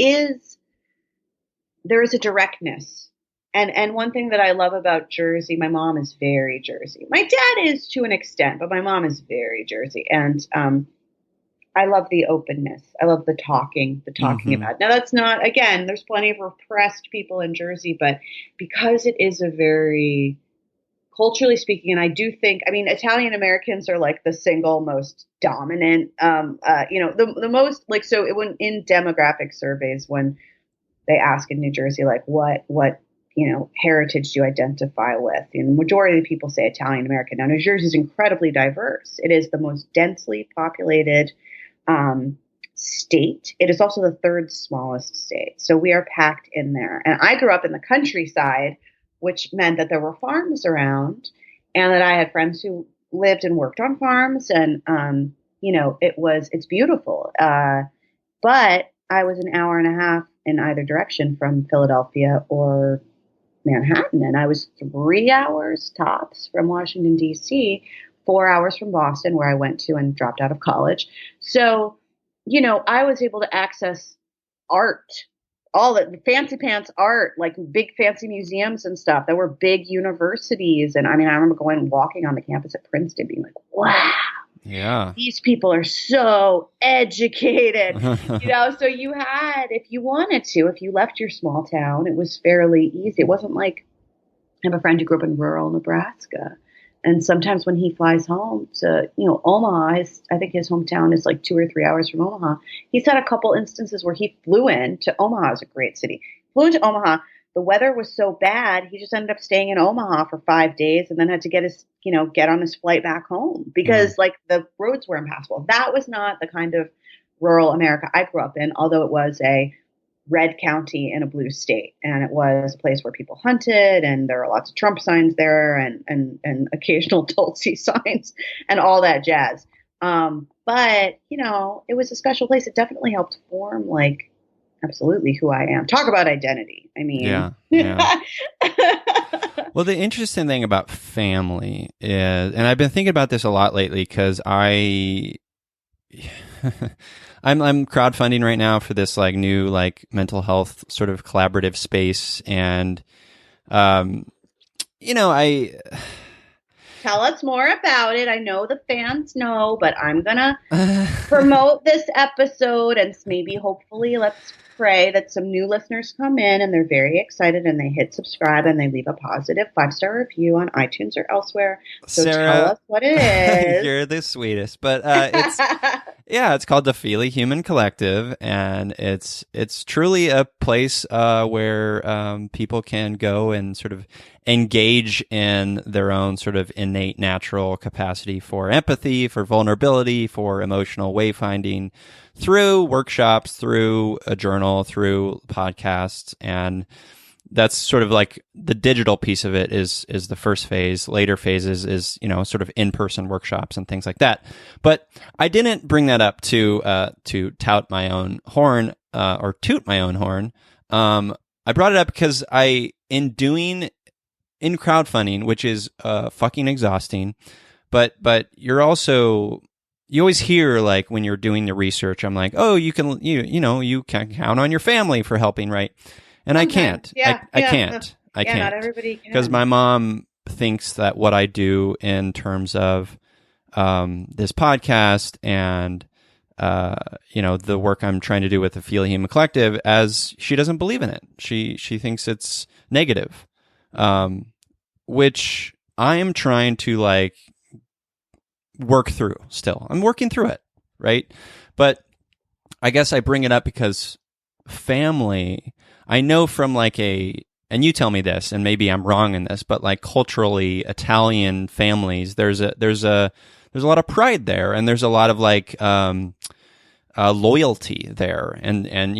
S3: is a directness. And one thing that I love about Jersey, my mom is very Jersey. My dad is to an extent, but my mom is very Jersey. And I love the openness. I love the talking about. Now, that's not, again, there's plenty of repressed people in Jersey, but because it is a very, culturally speaking, and I do think, I mean, Italian Americans are the single most dominant, the most, so when in demographic surveys, when they ask in New Jersey, what heritage do you identify with? And the majority of the people say Italian American. Now, New Jersey is incredibly diverse. It is the most densely populated state. It is also the third smallest state. So we are packed in there. And I grew up in the countryside, which meant that there were farms around and that I had friends who lived and worked on farms. And, it's beautiful. But I was an hour and a half in either direction from Philadelphia or Manhattan. And I was 3 hours tops from Washington, D.C., 4 hours from Boston, where I went to and dropped out of college. So, I was able to access art, all the fancy pants art, big fancy museums and stuff. There were big universities. And I mean, I remember walking on the campus at Princeton being like, wow.
S2: Yeah.
S3: These people are so educated, so you had, if you wanted to, if you left your small town, it was fairly easy. It wasn't I have a friend who grew up in rural Nebraska. And sometimes when he flies home to, Omaha, I think his hometown is 2 or 3 hours from Omaha. He's had a couple instances where he flew in to Omaha. Is a great city. Flew into Omaha. The weather was so bad, he just ended up staying in Omaha for 5 days and then had to get on his flight back home because the roads were impassable. That was not the kind of rural America I grew up in, although it was a red county in a blue state. And it was a place where people hunted and there were lots of Trump signs there and occasional Tulsi signs and all that jazz. But, it was a special place. It definitely helped form absolutely who I am. Talk about identity. I mean,
S2: yeah. Well, the interesting thing about family is, and I've been thinking about this a lot lately because I'm crowdfunding right now for this new mental health sort of collaborative space, and I
S3: tell us more about it. I know the fans know, but I'm gonna promote this episode and maybe hopefully let's pray that some new listeners come in and they're very excited and they hit subscribe and they leave a positive 5-star review on iTunes or elsewhere. So
S2: Sarah,
S3: tell us what it is.
S2: You're the sweetest. But Yeah, it's called the Feely Human Collective, and it's truly a place where people can go and sort of engage in their own sort of innate natural capacity for empathy, for vulnerability, for emotional wayfinding through workshops, through a journal, through podcasts, and that's sort of like the digital piece of it is the first phase. Later phases is, sort of in-person workshops and things like that. But I didn't bring that up to tout my own horn, or toot my own horn. I brought it up because in crowdfunding, which is fucking exhausting, but you always hear, like, when you're doing the research, I'm like, oh, you can count on your family for helping, right? And sometimes. I can't.
S3: Yeah,
S2: I can't. I can't.
S3: Not everybody can.
S2: Because my mom thinks that what I do in terms of this podcast and the work I'm trying to do with the Feely Human Collective, as she doesn't believe in it. She thinks it's negative, which I am trying to, like, work through still. I'm working through it, right? But I guess I bring it up because family, I know from and you tell me this, and maybe I'm wrong in this, but like culturally Italian families, there's a lot of pride there, and there's a lot of loyalty there, and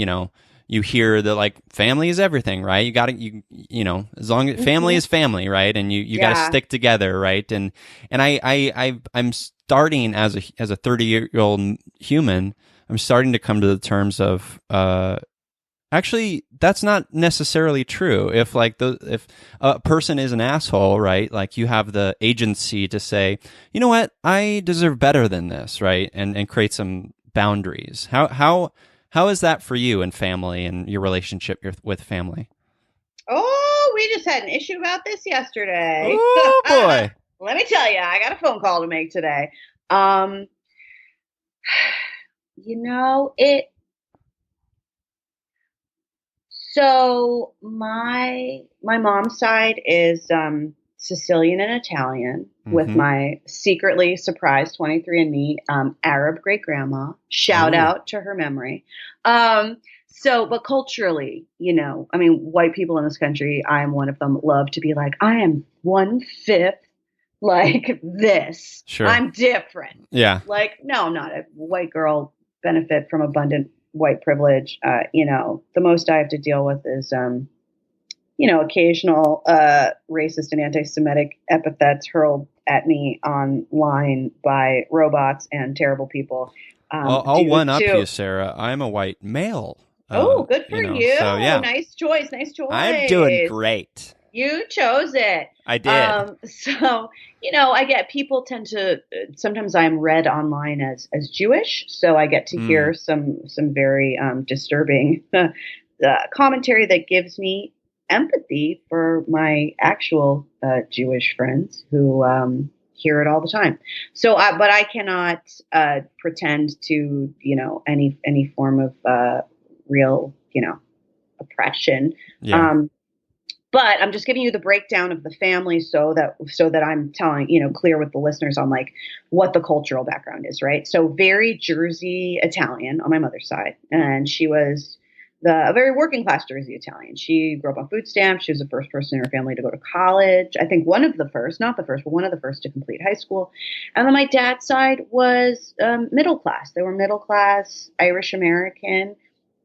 S2: you hear that, like, family is everything, right? You got to as long as family is family, right? And you got to stick together, right? And I'm starting as a 30-year-old human, I'm starting to come to the terms of actually, that's not necessarily true. If a person is an asshole, right? Like, you have the agency to say, you know what, I deserve better than this, right? And create some boundaries. How is that for you and family and your relationship with family?
S3: Oh, we just had an issue about this yesterday.
S2: Oh boy!
S3: Let me tell you, I got a phone call to make today. So my mom's side is Sicilian and Italian, with my secretly surprised 23andMe Arab great grandma. Shout out to her memory. But culturally, white people in this country, I am one of them, love to be like, I am 1/5 like this.
S2: Sure.
S3: I'm different.
S2: Yeah.
S3: Like, no, I'm not. A white girl benefit from abundant white privilege. The most I have to deal with is, occasional racist and anti-Semitic epithets hurled at me online by robots and terrible people.
S2: I'll one up you, Sarah. I'm a white male.
S3: Good for you.
S2: So, yeah.
S3: Nice choice.
S2: I'm doing great.
S3: You chose it.
S2: I did.
S3: I get people tend to, sometimes I'm read online as Jewish. So I get to hear some very disturbing commentary that gives me empathy for my actual Jewish friends who hear it all the time. So, but I cannot pretend to, any form of real, oppression.
S2: Yeah.
S3: But I'm just giving you the breakdown of the family so that I'm telling, clear with the listeners on, like, what the cultural background is, right? So very Jersey Italian on my mother's side. And she was a very working class Jersey Italian. She grew up on food stamps. She was the first person in her family to go to college. I think one of the first, not the first, but one of the first to complete high school. And then my dad's side was middle class. They were middle class Irish American,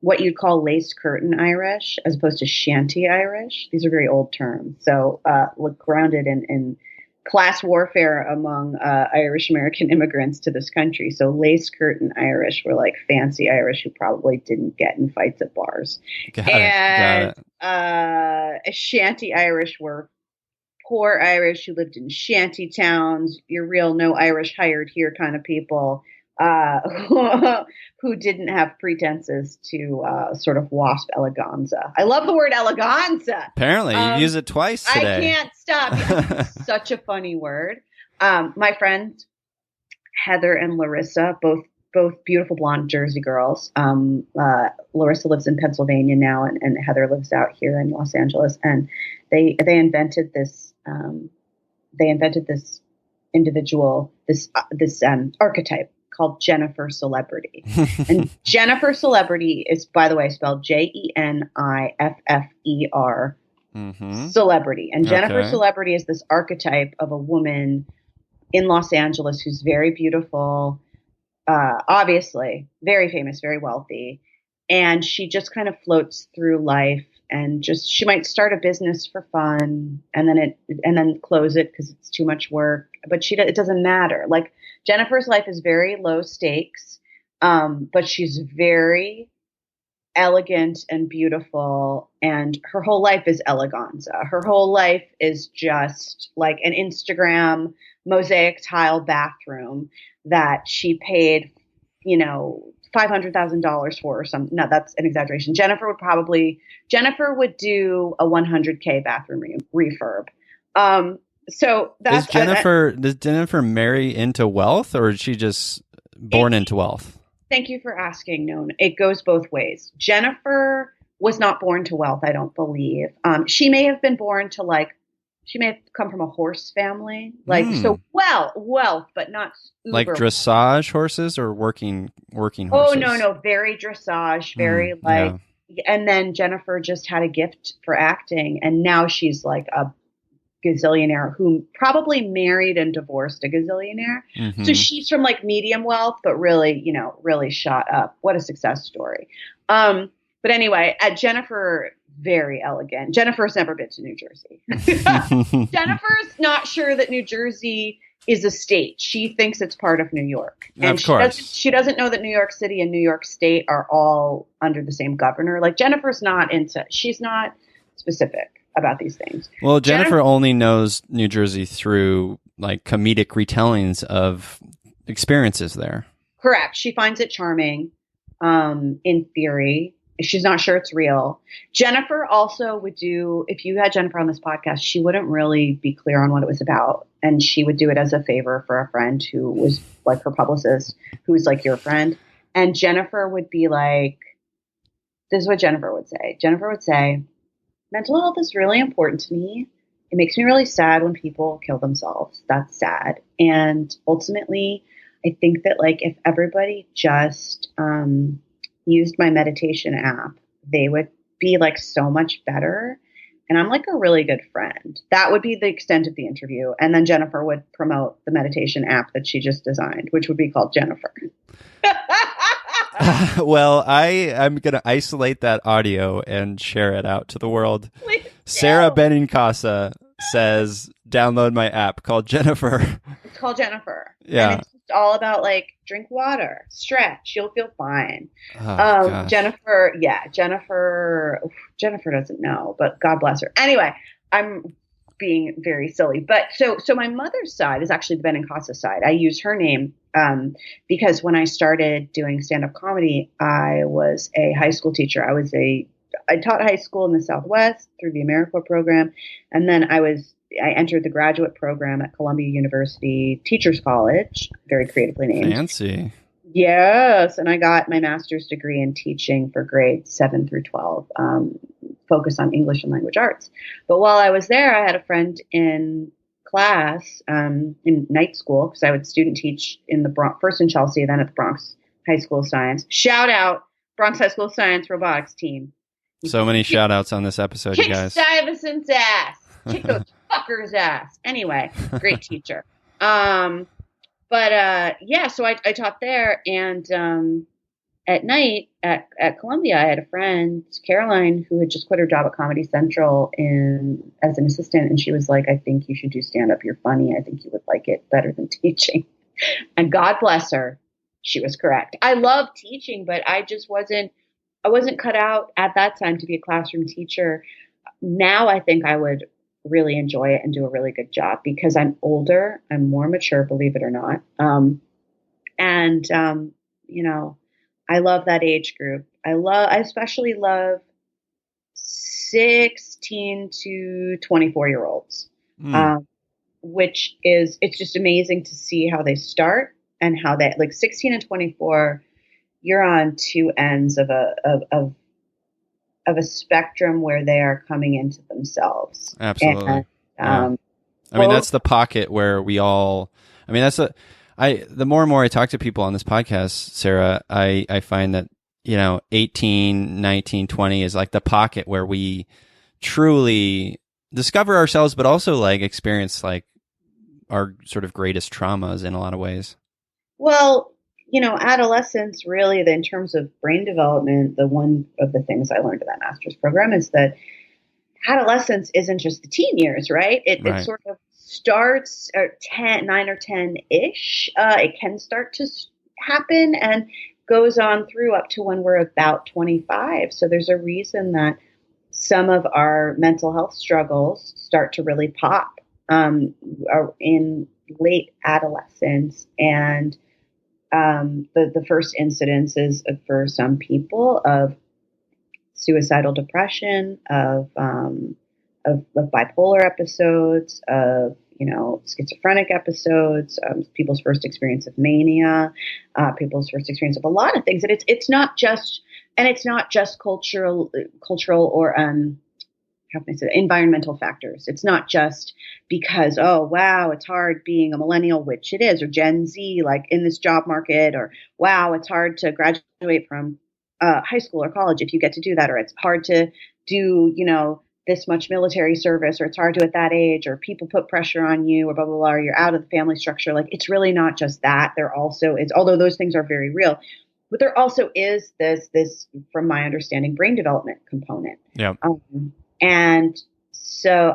S3: what you'd call lace curtain Irish, as opposed to shanty Irish. These are very old terms. So grounded in class warfare among Irish American immigrants to this country. So lace curtain Irish were like fancy Irish who probably didn't get in fights at bars. Got it. Shanty Irish were poor Irish who lived in shanty towns, your real no Irish hired here kind of people. Who didn't have pretenses to sort of wasp eleganza. I love the word eleganza.
S2: Apparently, you use it twice today.
S3: I can't stop. It's such a funny word. My friends Heather and Larissa, both beautiful blonde Jersey girls. Larissa lives in Pennsylvania now, and Heather lives out here in Los Angeles. And they invented this. They invented this individual, this archetype called Jennifer Celebrity. And Jennifer Celebrity is, by the way, spelled Jeniffer Celebrity. And Jennifer Celebrity is this archetype of a woman in Los Angeles who's very beautiful, obviously very famous, very wealthy. And she just kind of floats through life, and she might start a business for fun and then close it because it's too much work. But it doesn't matter. Like, Jennifer's life is very low stakes, but she's very elegant and beautiful, and her whole life is eleganza. Her whole life is just like an Instagram mosaic tile bathroom that she paid, $500,000 for or something. No, that's an exaggeration. Jennifer would do a 100K bathroom refurb. So that's
S2: does Jennifer marry into wealth, or is she just born into wealth?
S3: Thank you for asking. No, it goes both ways. Jennifer was not born to wealth, I don't believe. She may have been born to she may have come from a horse family, so wealth, but not uber. Like
S2: dressage horses or working horses?
S3: Oh, no, very dressage, very yeah. And then Jennifer just had a gift for acting, and now she's like a gazillionaire who probably married and divorced a gazillionaire. Mm-hmm. So she's from like medium wealth, but really, really shot up. What a success story. But anyway, at Jennifer, very elegant. Jennifer's never been to New Jersey. Jennifer's not sure that New Jersey is a state. She thinks it's part of New York. And
S2: of course.
S3: She doesn't know that New York City and New York State are all under the same governor. Like, she's not specific about these things.
S2: Well, Jennifer only knows New Jersey through like comedic retellings of experiences there.
S3: Correct. She finds it charming, in theory. She's not sure it's real. Jennifer also would do, if you had Jennifer on this podcast, she wouldn't really be clear on what it was about. And she would do it as a favor for a friend who was like her publicist, who was like your friend. And Jennifer would be like, this is what Jennifer would say. Jennifer would say, mental health is really important to me. It makes me really sad when people kill themselves. That's sad. And ultimately, I think that like if everybody just used my meditation app, they would be like so much better. And I'm like a really good friend. That would be the extent of the interview. And then Jennifer would promote the meditation app that she just designed, which would be called Jennifer.
S2: Well, I'm going to isolate that audio and share it out to the world.
S3: Please
S2: Sara Benincasa says, download my app called Jennifer.
S3: It's called Jennifer.
S2: Yeah.
S3: And it's just all about like, drink water, stretch, you'll feel fine. Jennifer doesn't know, but God bless her. Anyway, I'm being very silly. But so my mother's side is actually the Benincasa side. I use her name because when I started doing stand-up comedy, I was a high school teacher. I taught high school in the Southwest through the AmeriCorps program. And then I entered the graduate program at Columbia University Teachers College, very creatively named.
S2: Fancy.
S3: Yes. And I got my master's degree in teaching for grades 7 through 12, focused on English and language arts. But while I was there, I had a friend in class in night school, because I would student teach in the Bronx, first in Chelsea, then at the Bronx High School of Science. Shout out Bronx High School of Science robotics team.
S2: So many shout outs on this episode, you guys.
S3: Kick Stuyvesant's ass. Kick those fuckers' ass. Anyway, great teacher. So I taught there, and at night at Columbia, I had a friend, Caroline, who had just quit her job at Comedy Central as an assistant, and she was like, I think you should do stand-up. You're funny. I think you would like it better than teaching. And God bless her. She was correct. I love teaching, but I wasn't cut out at that time to be a classroom teacher. Now I think I would really enjoy it and do a really good job because I'm older, I'm more mature, believe it or not. I love that age group. I especially love 16 to 24-year-olds, it's just amazing to see how they start and how they, like 16 and 24, you're on two ends of a spectrum where they are coming into themselves.
S2: Absolutely. And, that's the pocket where we all, the more and more I talk to people on this podcast, Sarah, I find that, 18, 19, 20 is like the pocket where we truly discover ourselves, but also like experience like our sort of greatest traumas in a lot of ways.
S3: Well, adolescence really, in terms of brain development, the one of the things I learned in that master's program is that adolescence isn't just the teen years, right?
S2: Right.
S3: It sort of starts at 9 or 10-ish. It can start to happen and goes on through up to when we're about 25. So there's a reason that some of our mental health struggles start to really pop in late adolescence. And the first incidences for some people of suicidal depression, of bipolar episodes, of schizophrenic episodes, people's first experience of mania, people's first experience of a lot of things. And it's not just cultural or how can I say that? Environmental factors. It's not just because, oh, wow, it's hard being a millennial, which it is, or Gen Z, like in this job market, or wow, it's hard to graduate from high school or college if you get to do that, or it's hard to do, this much military service, or it's hard to at that age, or people put pressure on you, or blah, blah, blah, or you're out of the family structure. Like, it's really not just that. There also is, although those things are very real, but there also is this, from my understanding, brain development component.
S2: Yeah.
S3: And so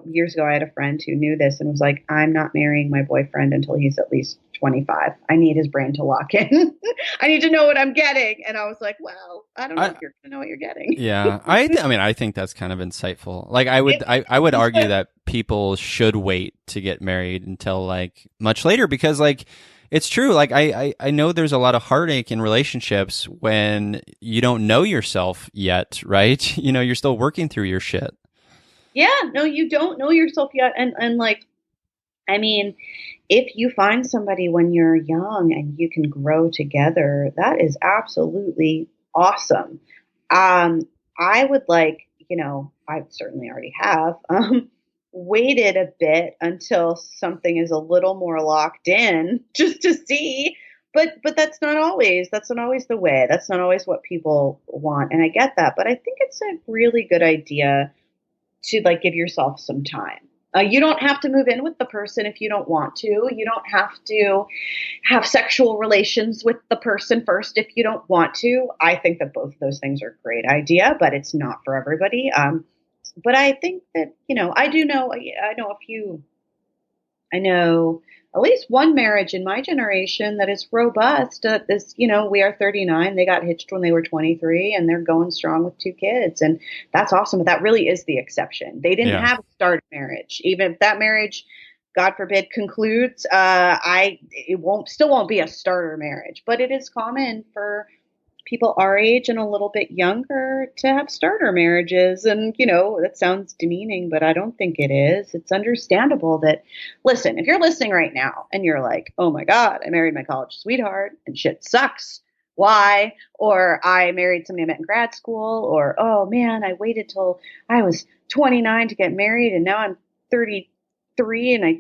S3: years ago, I had a friend who knew this and was like, I'm not marrying my boyfriend until he's at least 25. I need his brain to lock in. I need to know what I'm getting. And I was like, well, I don't know if you're going to know what you're getting.
S2: Yeah. I think that's kind of insightful. Like I would argue that people should wait to get married until like much later, because like, it's true. Like I know there's a lot of heartache in relationships when you don't know yourself yet, right? You're still working through your shit.
S3: Yeah, no, you don't know yourself yet. And like, I mean, if you find somebody when you're young and you can grow together, that is absolutely awesome. I would like, I certainly already have, waited a bit until something is a little more locked in just to see. But that's not always the way. That's not always what people want. And I get that. But I think it's a really good idea to like give yourself some time. You don't have to move in with the person if you don't want to. You don't have to have sexual relations with the person first if you don't want to. I think that both of those things are a great idea, but it's not for everybody. But I think that, I know at least one marriage in my generation that is robust. We are 39. They got hitched when they were 23 and they're going strong with 2 kids. And that's awesome. But that really is the exception. They didn't have a started marriage. Even if that marriage, God forbid, concludes, it won't be a starter marriage. But it is common for people our age and a little bit younger to have starter marriages. And, that sounds demeaning, but I don't think it is. It's understandable that, listen, if you're listening right now and you're like, oh my God, I married my college sweetheart and shit sucks. Why? Or I married somebody I met in grad school, or, oh man, I waited till I was 29 to get married and now I'm 33 and I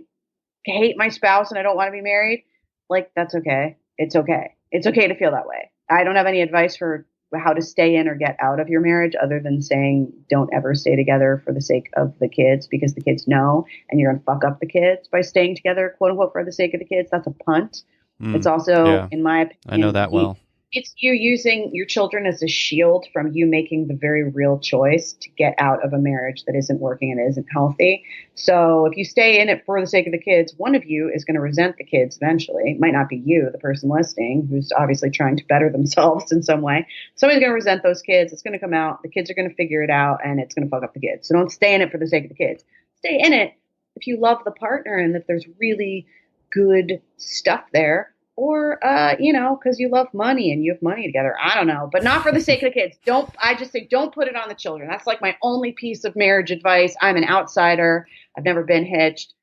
S3: hate my spouse and I don't want to be married. Like, that's okay. It's okay. It's okay to feel that way. I don't have any advice for how to stay in or get out of your marriage other than saying don't ever stay together for the sake of the kids, because the kids know and you're going to fuck up the kids by staying together, quote unquote, for the sake of the kids. That's a punt. It's also, in my opinion,
S2: I know that well.
S3: It's you using your children as a shield from you making the very real choice to get out of a marriage that isn't working and isn't healthy. So if you stay in it for the sake of the kids, one of you is going to resent the kids eventually. It might not be you, the person listening, who's obviously trying to better themselves in some way. Somebody's going to resent those kids. It's going to come out. The kids are going to figure it out, and it's going to fuck up the kids. So don't stay in it for the sake of the kids. Stay in it if you love the partner and if there's really good stuff there. Or, because you love money and you have money together. I don't know, but not for the sake of the kids. I just say, don't put it on the children. That's like my only piece of marriage advice. I'm an outsider. I've never been hitched.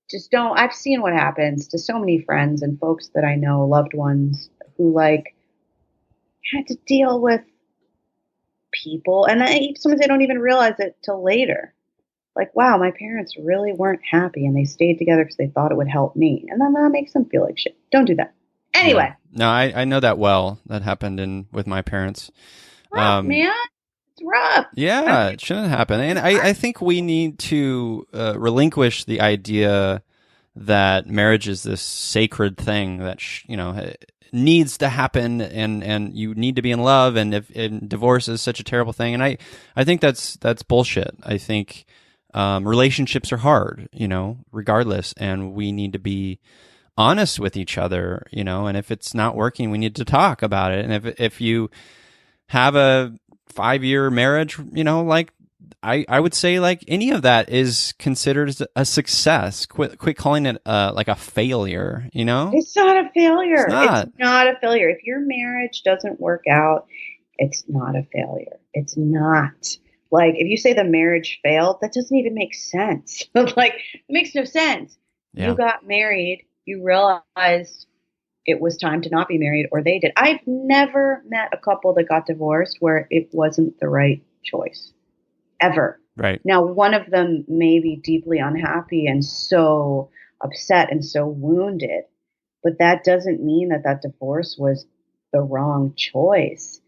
S3: Just don't. I've seen what happens to so many friends and folks that I know, loved ones who had to deal with people. And sometimes they don't even realize it till later. like, wow, my parents really weren't happy and they stayed together because they thought it would help me. And then that makes them feel like shit. Don't do that. Anyway.
S2: Yeah. No, I know that well. That happened with my parents.
S3: Rough, man. It's rough.
S2: Yeah, it shouldn't happen. And I think we need to relinquish the idea that marriage is this sacred thing that, needs to happen, and you need to be in love, and divorce is such a terrible thing. And I think that's bullshit. I think relationships are hard, regardless, and we need to be honest with each other, and if it's not working, we need to talk about it. And if you have a 5-year marriage, like I would say, like, any of that is considered a success. Quit calling it like a failure,
S3: It's not a failure.
S2: It's
S3: not a failure. If your marriage doesn't work out, it's not a failure. It's not. Like, if you say the marriage failed, that doesn't even make sense. Like, it makes no sense. Yeah. You got married, you realized it was time to not be married, or they did. I've never met a couple that got divorced where it wasn't the right choice. Ever.
S2: Right.
S3: Now, one of them may be deeply unhappy and so upset and so wounded, but that doesn't mean that divorce was the wrong choice.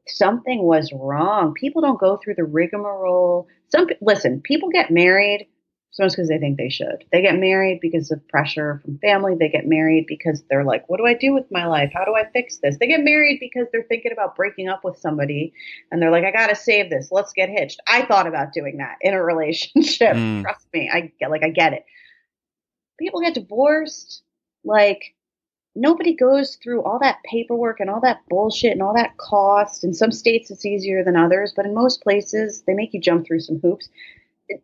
S3: Something was wrong. People don't go through the rigmarole. Listen, people get married sometimes because they think they should. They get married because of pressure from family. They get married because they're like, what do I do with my life? How do I fix this? They get married because they're thinking about breaking up with somebody and they're like, I got to save this. Let's get hitched. I thought about doing that in a relationship. Trust me. I get it. People get divorced. Like, nobody goes through all that paperwork and all that bullshit and all that cost. In some states, it's easier than others, but in most places, they make you jump through some hoops.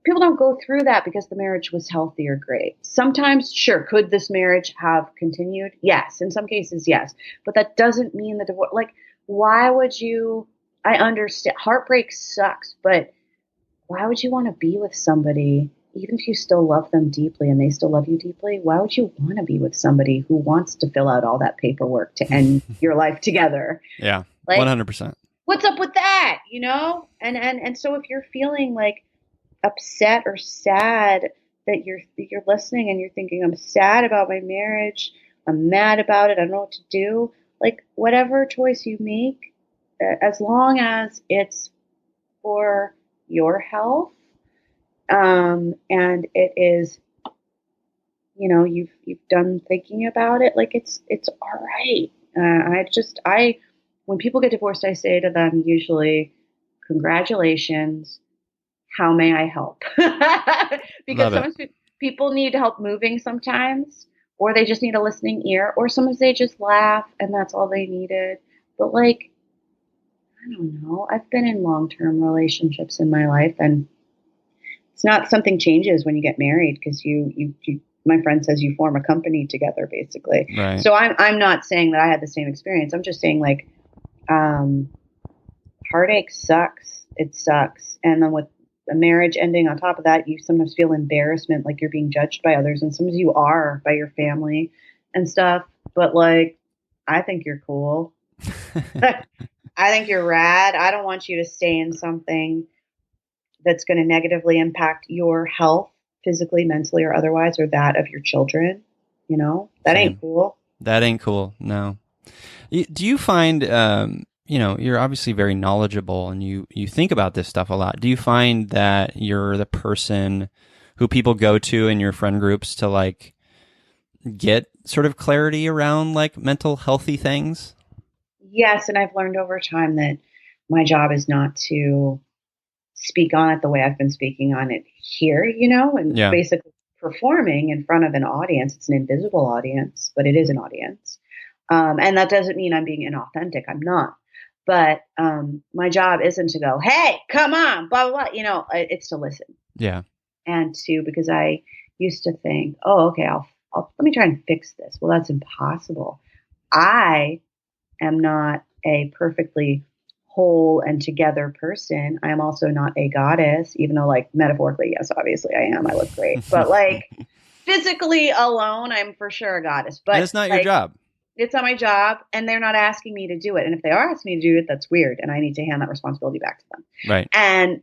S3: People don't go through that because the marriage was healthy or great. Sometimes, sure, could this marriage have continued? Yes. In some cases, yes. But that doesn't mean the divorce. Like, why would you? I understand. Heartbreak sucks, but why would you want to be with somebody, even if you still love them deeply and they still love you deeply? Why would you want to be with somebody who wants to fill out all that paperwork to end your life together?
S2: Yeah,
S3: like,
S2: 100%.
S3: What's up with that? And so if you're feeling like upset or sad that you're listening and you're thinking, I'm sad about my marriage, I'm mad about it, I don't know what to do, like, whatever choice you make, as long as it's for your health, and it is, you've done thinking about it, like, it's all right. When people get divorced, I say to them usually, congratulations. How may I help? Because sometimes people need help moving sometimes, or they just need a listening ear, or sometimes they just laugh and that's all they needed. But, like, I don't know. I've been in long-term relationships in my life, and it's not something changes when you get married, because you my friend says you form a company together, basically.
S2: Right.
S3: So I'm not saying that I had the same experience. I'm just saying, like, heartache sucks. It sucks. And then with a marriage ending on top of that, you sometimes feel embarrassment, like you're being judged by others, and sometimes you are by your family and stuff. But, like, I think you're cool. I think you're rad. I don't want you to stay in something that's going to negatively impact your health, physically, mentally, or otherwise, or that of your children. That ain't cool.
S2: That ain't cool. No. Do you find, you're obviously very knowledgeable and you think about this stuff a lot. Do you find that you're the person who people go to in your friend groups to, like, get sort of clarity around, like, mental healthy things?
S3: Yes. And I've learned over time that my job is not to speak on it the way I've been speaking on it here, and basically performing in front of an audience. It's an invisible audience, but it is an audience. And that doesn't mean I'm being inauthentic. I'm not. But my job isn't to go, hey, come on, blah, blah, blah. It's to listen.
S2: Yeah.
S3: And because I used to think, oh, okay, I'll let me try and fix this. Well, that's impossible. I am not a perfectly whole and together person. I am also not a goddess, even though, like, metaphorically, yes, obviously I am. I look great. But, like, physically alone, I'm for sure a goddess. But
S2: and it's not, like, your job.
S3: It's not my job, and they're not asking me to do it. And if they are asking me to do it, that's weird, and I need to hand that responsibility back to them.
S2: Right.
S3: And,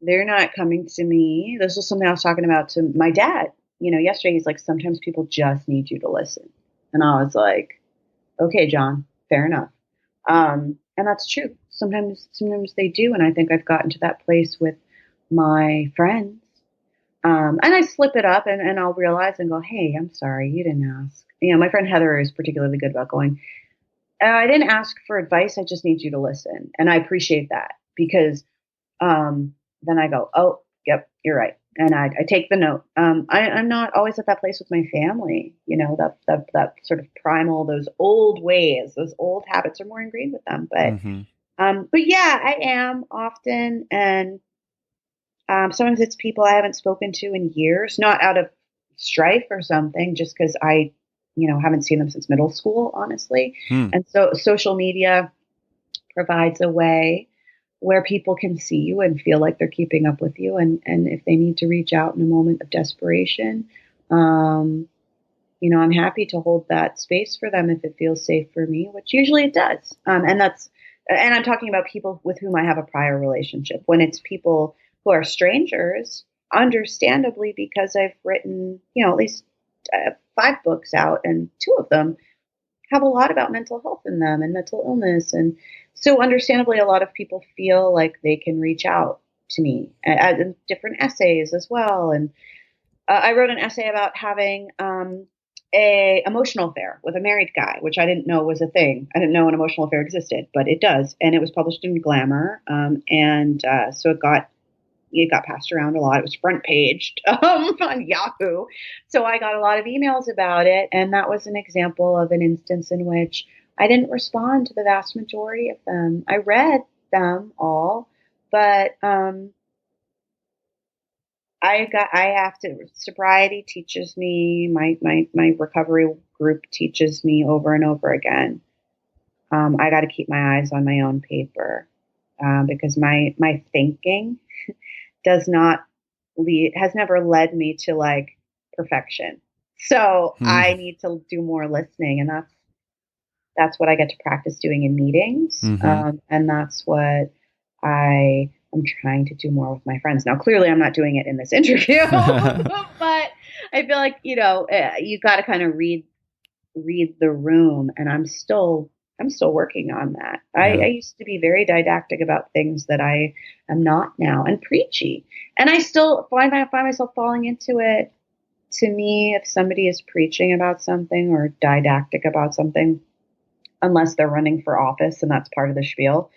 S3: They're not coming to me. This was something I was talking about to my dad, yesterday. He's like, sometimes people just need you to listen. And I was like, okay, John, fair enough. And that's true. Sometimes they do. And I think I've gotten to that place with my friends. And I slip it up and I'll realize and go, hey, I'm sorry, you didn't ask. My friend Heather is particularly good about going, I didn't ask for advice. I just need you to listen. And I appreciate that because then I go, oh, yep, you're right. And I take the note. I'm not always at that place with my family. That sort of primal, those old ways, those old habits are more ingrained with them. But yeah, I am often. And sometimes it's people I haven't spoken to in years, not out of strife or something, just because I haven't seen them since middle school, honestly. And so social media provides a way where people can see you and feel like they're keeping up with you. And if they need to reach out in a moment of desperation, I'm happy to hold that space for them if it feels safe for me, which usually it does. And I'm talking about people with whom I have a prior relationship. When it's people who are strangers, understandably, because I've written, at least 5 books out, and 2 of them have a lot about mental health in them and mental illness. And so understandably, a lot of people feel like they can reach out to me in different essays as well. And I wrote an essay about having a emotional affair with a married guy, which I didn't know was a thing. I didn't know an emotional affair existed, but it does. And it was published in Glamour. So it got passed around a lot. It was front paged on Yahoo. So I got a lot of emails about it. And that was an example of an instance in which I didn't respond to the vast majority of them. I read them all, but Sobriety teaches me, my recovery group teaches me over and over again. I got to keep my eyes on my own paper because my thinking has never led me to like perfection. So I need to do more listening, and that's what I get to practice doing in meetings. And that's what I am trying to do more with my friends. Now, clearly I'm not doing it in this interview, but I feel like, you got to kind of read the room, and I'm still working on that. Yeah. I used to be very didactic about things that I am not now, and preachy. And I still find myself falling into it. To me, if somebody is preaching about something or didactic about something, unless they're running for office, and that's part of the spiel,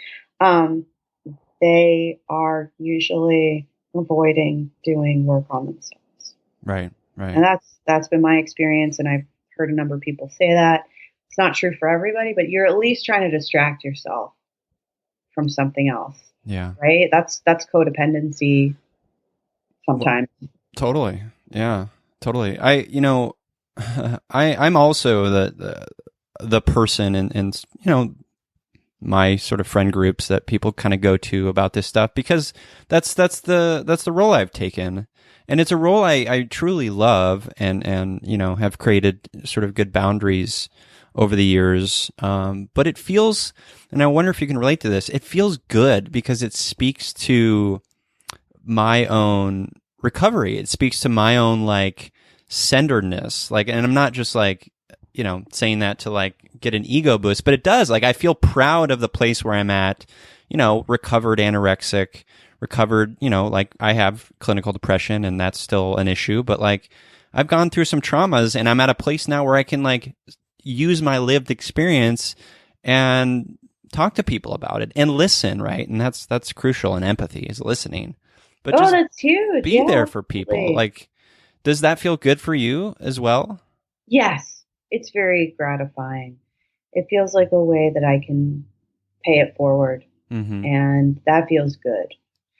S3: they are usually avoiding doing work on themselves.
S2: Right.
S3: And that's been my experience, and I've heard a number of people say that. It's not true for everybody, but you're at least trying to distract yourself from something else.
S2: Yeah.
S3: Right? That's codependency sometimes.
S2: Well, totally. Yeah. Totally. I'm also the person in my sort of friend groups that people kind of go to about this stuff, because that's the role I've taken. And it's a role I truly love and have created sort of good boundaries over the years. But it feels, and I wonder if you can relate to this, it feels good because it speaks to my own recovery. It speaks to my own like centeredness. Like, and I'm not just like, saying that to like get an ego boost, but it does. Like, I feel proud of the place where I'm at, recovered anorexic, recovered, like I have clinical depression and that's still an issue, but like I've gone through some traumas and I'm at a place now where I can like use my lived experience and talk to people about it and listen. Right. And that's crucial. And empathy is listening, but just
S3: that's huge.
S2: Be there for people. Absolutely. Like, does that feel good for you as well?
S3: Yes. It's very gratifying. It feels like a way that I can pay it forward. And that feels good.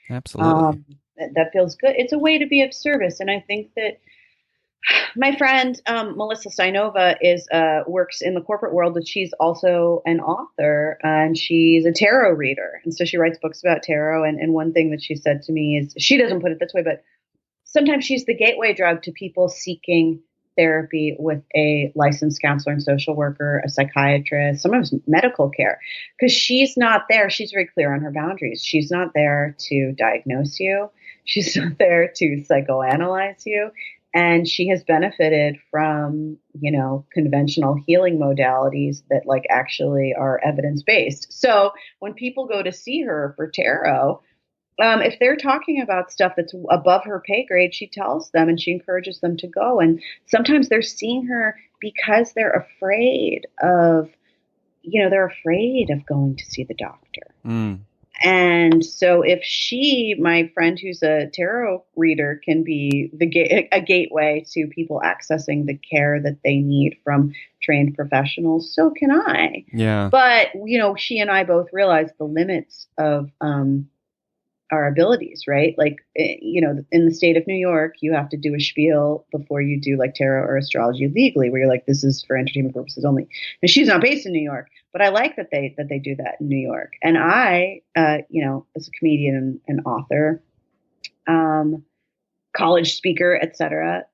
S2: Absolutely.
S3: That feels good. It's a way to be of service. And I think that my friend, Melissa Steinova works in the corporate world, but she's also an author and she's a tarot reader. And so she writes books about tarot. And one thing that she said to me is, she doesn't put it this way, but sometimes she's the gateway drug to people seeking therapy with a licensed counselor and social worker, a psychiatrist, sometimes medical care, because she's not there. She's very clear on her boundaries. She's not there to diagnose you. She's not there to psychoanalyze you. And she has benefited from, conventional healing modalities that like actually are evidence-based. So when people go to see her for tarot, if they're talking about stuff that's above her pay grade, she tells them and she encourages them to go. And sometimes they're seeing her because they're afraid of going to see the doctor.
S2: Mm.
S3: And so if my friend who's a tarot reader, can be a gateway to people accessing the care that they need from trained professionals, so can I.
S2: Yeah.
S3: But, she and I both realize the limits of our abilities, right? Like, in the state of New York, you have to do a spiel before you do like tarot or astrology legally, where you're like, this is for entertainment purposes only. And she's not based in New York, but I like that they do that in New York. And I, as a comedian and author, college speaker, etc.,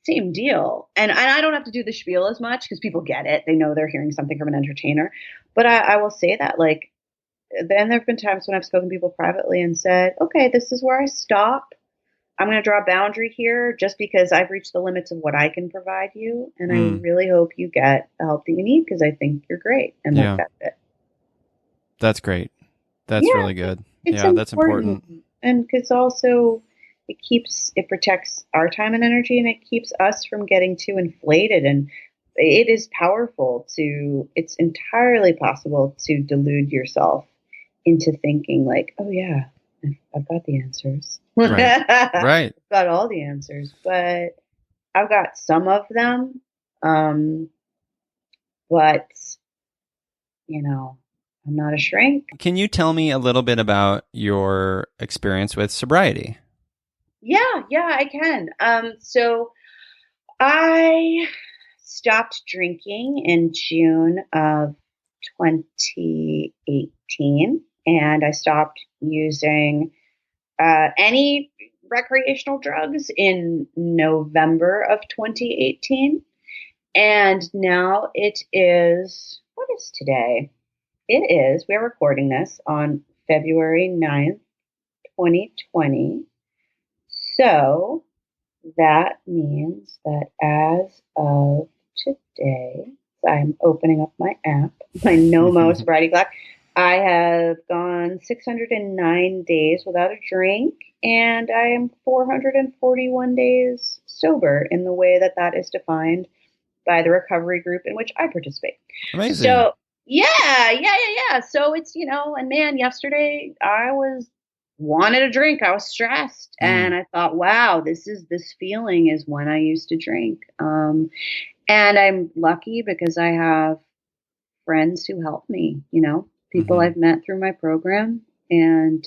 S3: same deal. And I don't have to do the spiel as much because people get it. They know they're hearing something from an entertainer. But I will say that, like, then there have been times when I've spoken to people privately and said, okay, this is where I stop. I'm going to draw a boundary here just because I've reached the limits of what I can provide you. And I really hope you get the help that you need because I think you're great. And that's it.
S2: That's great. That's really good.
S3: Yeah,
S2: that's important.
S3: And because also it protects our time and energy, and it keeps us from getting too inflated. And it is it's entirely possible to delude yourself into thinking like, oh yeah, I've got the answers.
S2: Right.
S3: I've got all the answers, but I've got some of them. But I'm not a shrink.
S2: Can you tell me a little bit about your experience with sobriety?
S3: Yeah, I can. So I stopped drinking in June of 2018, and I stopped using any recreational drugs in November of 2018. And now what is today? We're recording this on February 9th, 2020. So that means that as of today, I'm opening up my app, my NOMO sobriety clock. I have gone 609 days without a drink, and I am 441 days sober in the way that is defined by the recovery group in which I participate.
S2: Amazing.
S3: So, yeah. So it's, and man, yesterday I wanted a drink. I was stressed, and I thought, wow, this feeling is when I used to drink. And I'm lucky because I have friends who help me, people I've met through my program, and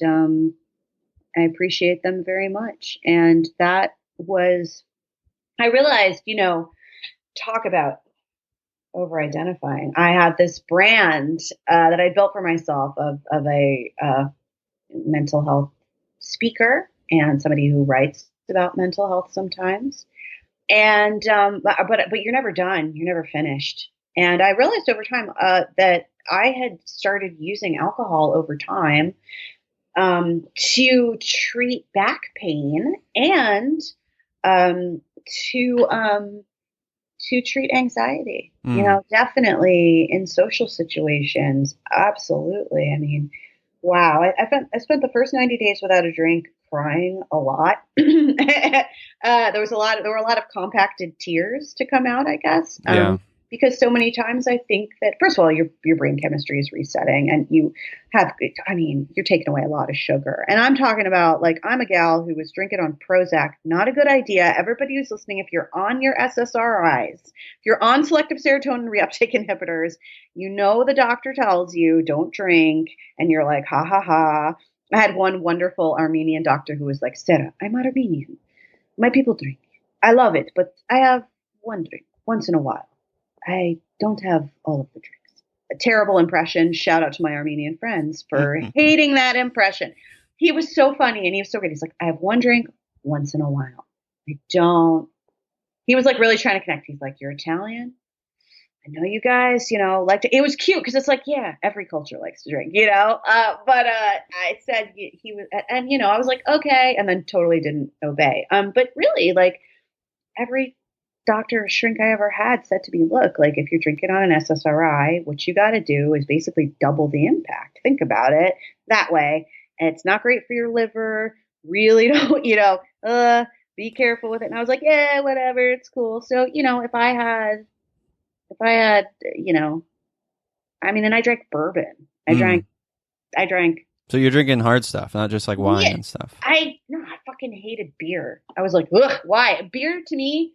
S3: I appreciate them very much. And I realized, talk about over-identifying. I had this brand that I built for myself of a mental health speaker and somebody who writes about mental health sometimes. And but you're never done. You're never finished. And I realized over time that I had started using alcohol over time to treat back pain and to treat anxiety. Definitely in social situations. Absolutely. I mean, wow. I spent the first 90 days without a drink crying a lot. There were a lot of compacted tears to come out, I guess. Because so many times I think that, first of all, your brain chemistry is resetting, and you're taking away a lot of sugar. And I'm talking about, like, I'm a gal who was drinking on Prozac. Not a good idea. Everybody who's listening, if you're on your SSRIs, if you're on selective serotonin reuptake inhibitors, the doctor tells you don't drink, and you're like, ha, ha, ha. I had one wonderful Armenian doctor who was like, Sara, I'm Armenian. My people drink. I love it, but I have one drink once in a while. I don't have all of the drinks. A terrible impression. Shout out to my Armenian friends for hating that impression. He was so funny and he was so great. He's like, I have one drink once in a while. I don't he was like really trying to connect. He's like, "You're Italian. I know you guys, like to." It was cute because it's like, yeah, every culture likes to drink, But I said he was, and I was like, okay, and then totally didn't obey. But really, like every doctor or shrink I ever had said to me, look, like if you're drinking on an SSRI, what you got to do is basically double the impact. Think about it that way. And it's not great for your liver. Really don't, be careful with it. And I was like, yeah, whatever. It's cool. So, if I had, and I drank bourbon. I drank.
S2: So you're drinking hard stuff, not just like wine and stuff.
S3: I fucking hated beer. I was like, ugh, why? Beer to me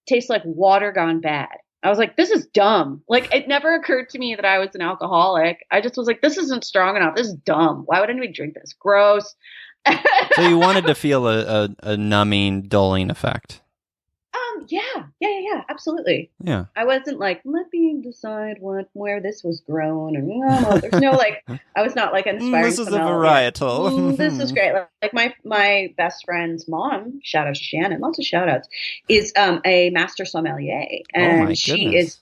S3: tastes like water gone bad. I was like, this is dumb. Like, it never occurred to me that I was an alcoholic. I just was like, this isn't strong enough. This is dumb. Why would anybody drink this? Gross.
S2: So you wanted to feel a numbing, dulling effect.
S3: Yeah, absolutely.
S2: Yeah.
S3: I wasn't like, let me decide where this was grown, and no, there's no like. I was not like an aspiring.
S2: This is a varietal.
S3: This is great. Like my best friend's mom, shout out to Shannon, lots of shout outs, is a master sommelier, and she is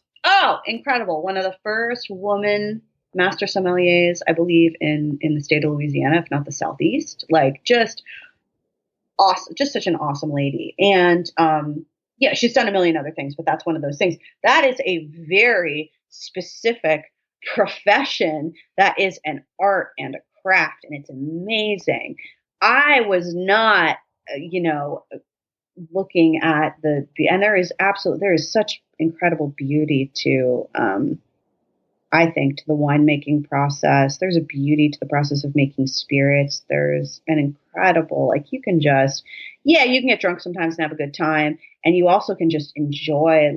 S3: incredible. One of the first woman master sommeliers, I believe, in the state of Louisiana, if not the Southeast. Like just awesome, just such an awesome lady, and yeah, she's done a million other things, but that's one of those things. That is a very specific profession. That is an art and a craft, and it's amazing. I was not, looking at and there is such incredible beauty to, I think, to the winemaking process. There's a beauty to the process of making spirits. There's an incredible, like you can get drunk sometimes and have a good time. And you also can just enjoy,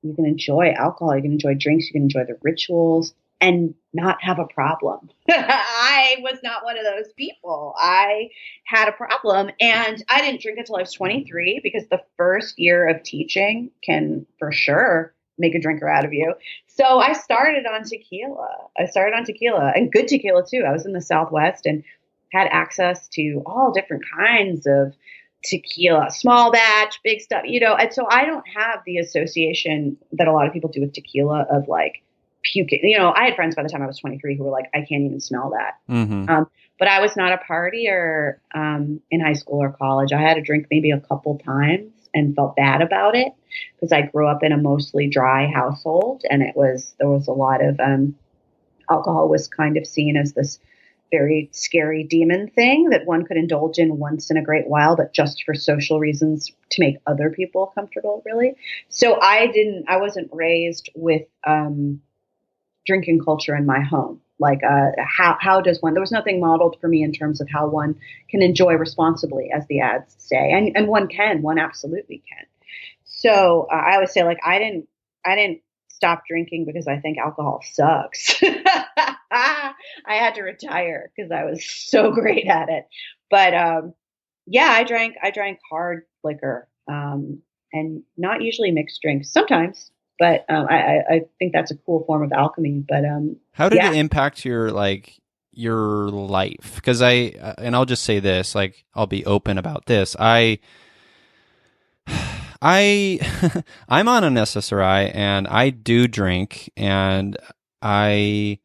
S3: you can enjoy alcohol, you can enjoy drinks, you can enjoy the rituals and not have a problem. I was not one of those people. I had a problem, and I didn't drink until I was 23 because the first year of teaching can for sure make a drinker out of you. So I started on tequila. And good tequila too. I was in the Southwest and had access to all different kinds of tequila, small batch, big stuff, and so I don't have the association that a lot of people do with tequila of like puking. I had friends by the time I was 23 who were like, I can't even smell that.
S2: Mm-hmm.
S3: But I was not a partier in high school or college. I had a drink maybe a couple times and felt bad about it because I grew up in a mostly dry household, and there was a lot of alcohol was kind of seen as this very scary demon thing that one could indulge in once in a great while, but just for social reasons to make other people comfortable, really. So I wasn't raised with drinking culture in my home. Like, how does one, there was nothing modeled for me in terms of how one can enjoy responsibly, as the ads say. And one absolutely can. So I always say, like, I didn't stop drinking because I think alcohol sucks. I had to retire because I was so great at it. But I drank hard liquor, and not usually mixed drinks. Sometimes, but I think that's a cool form of alchemy. But
S2: how did it impact your life? Because I'll just say this, like, I'll be open about this. I'm on an SSRI and I do drink, and I've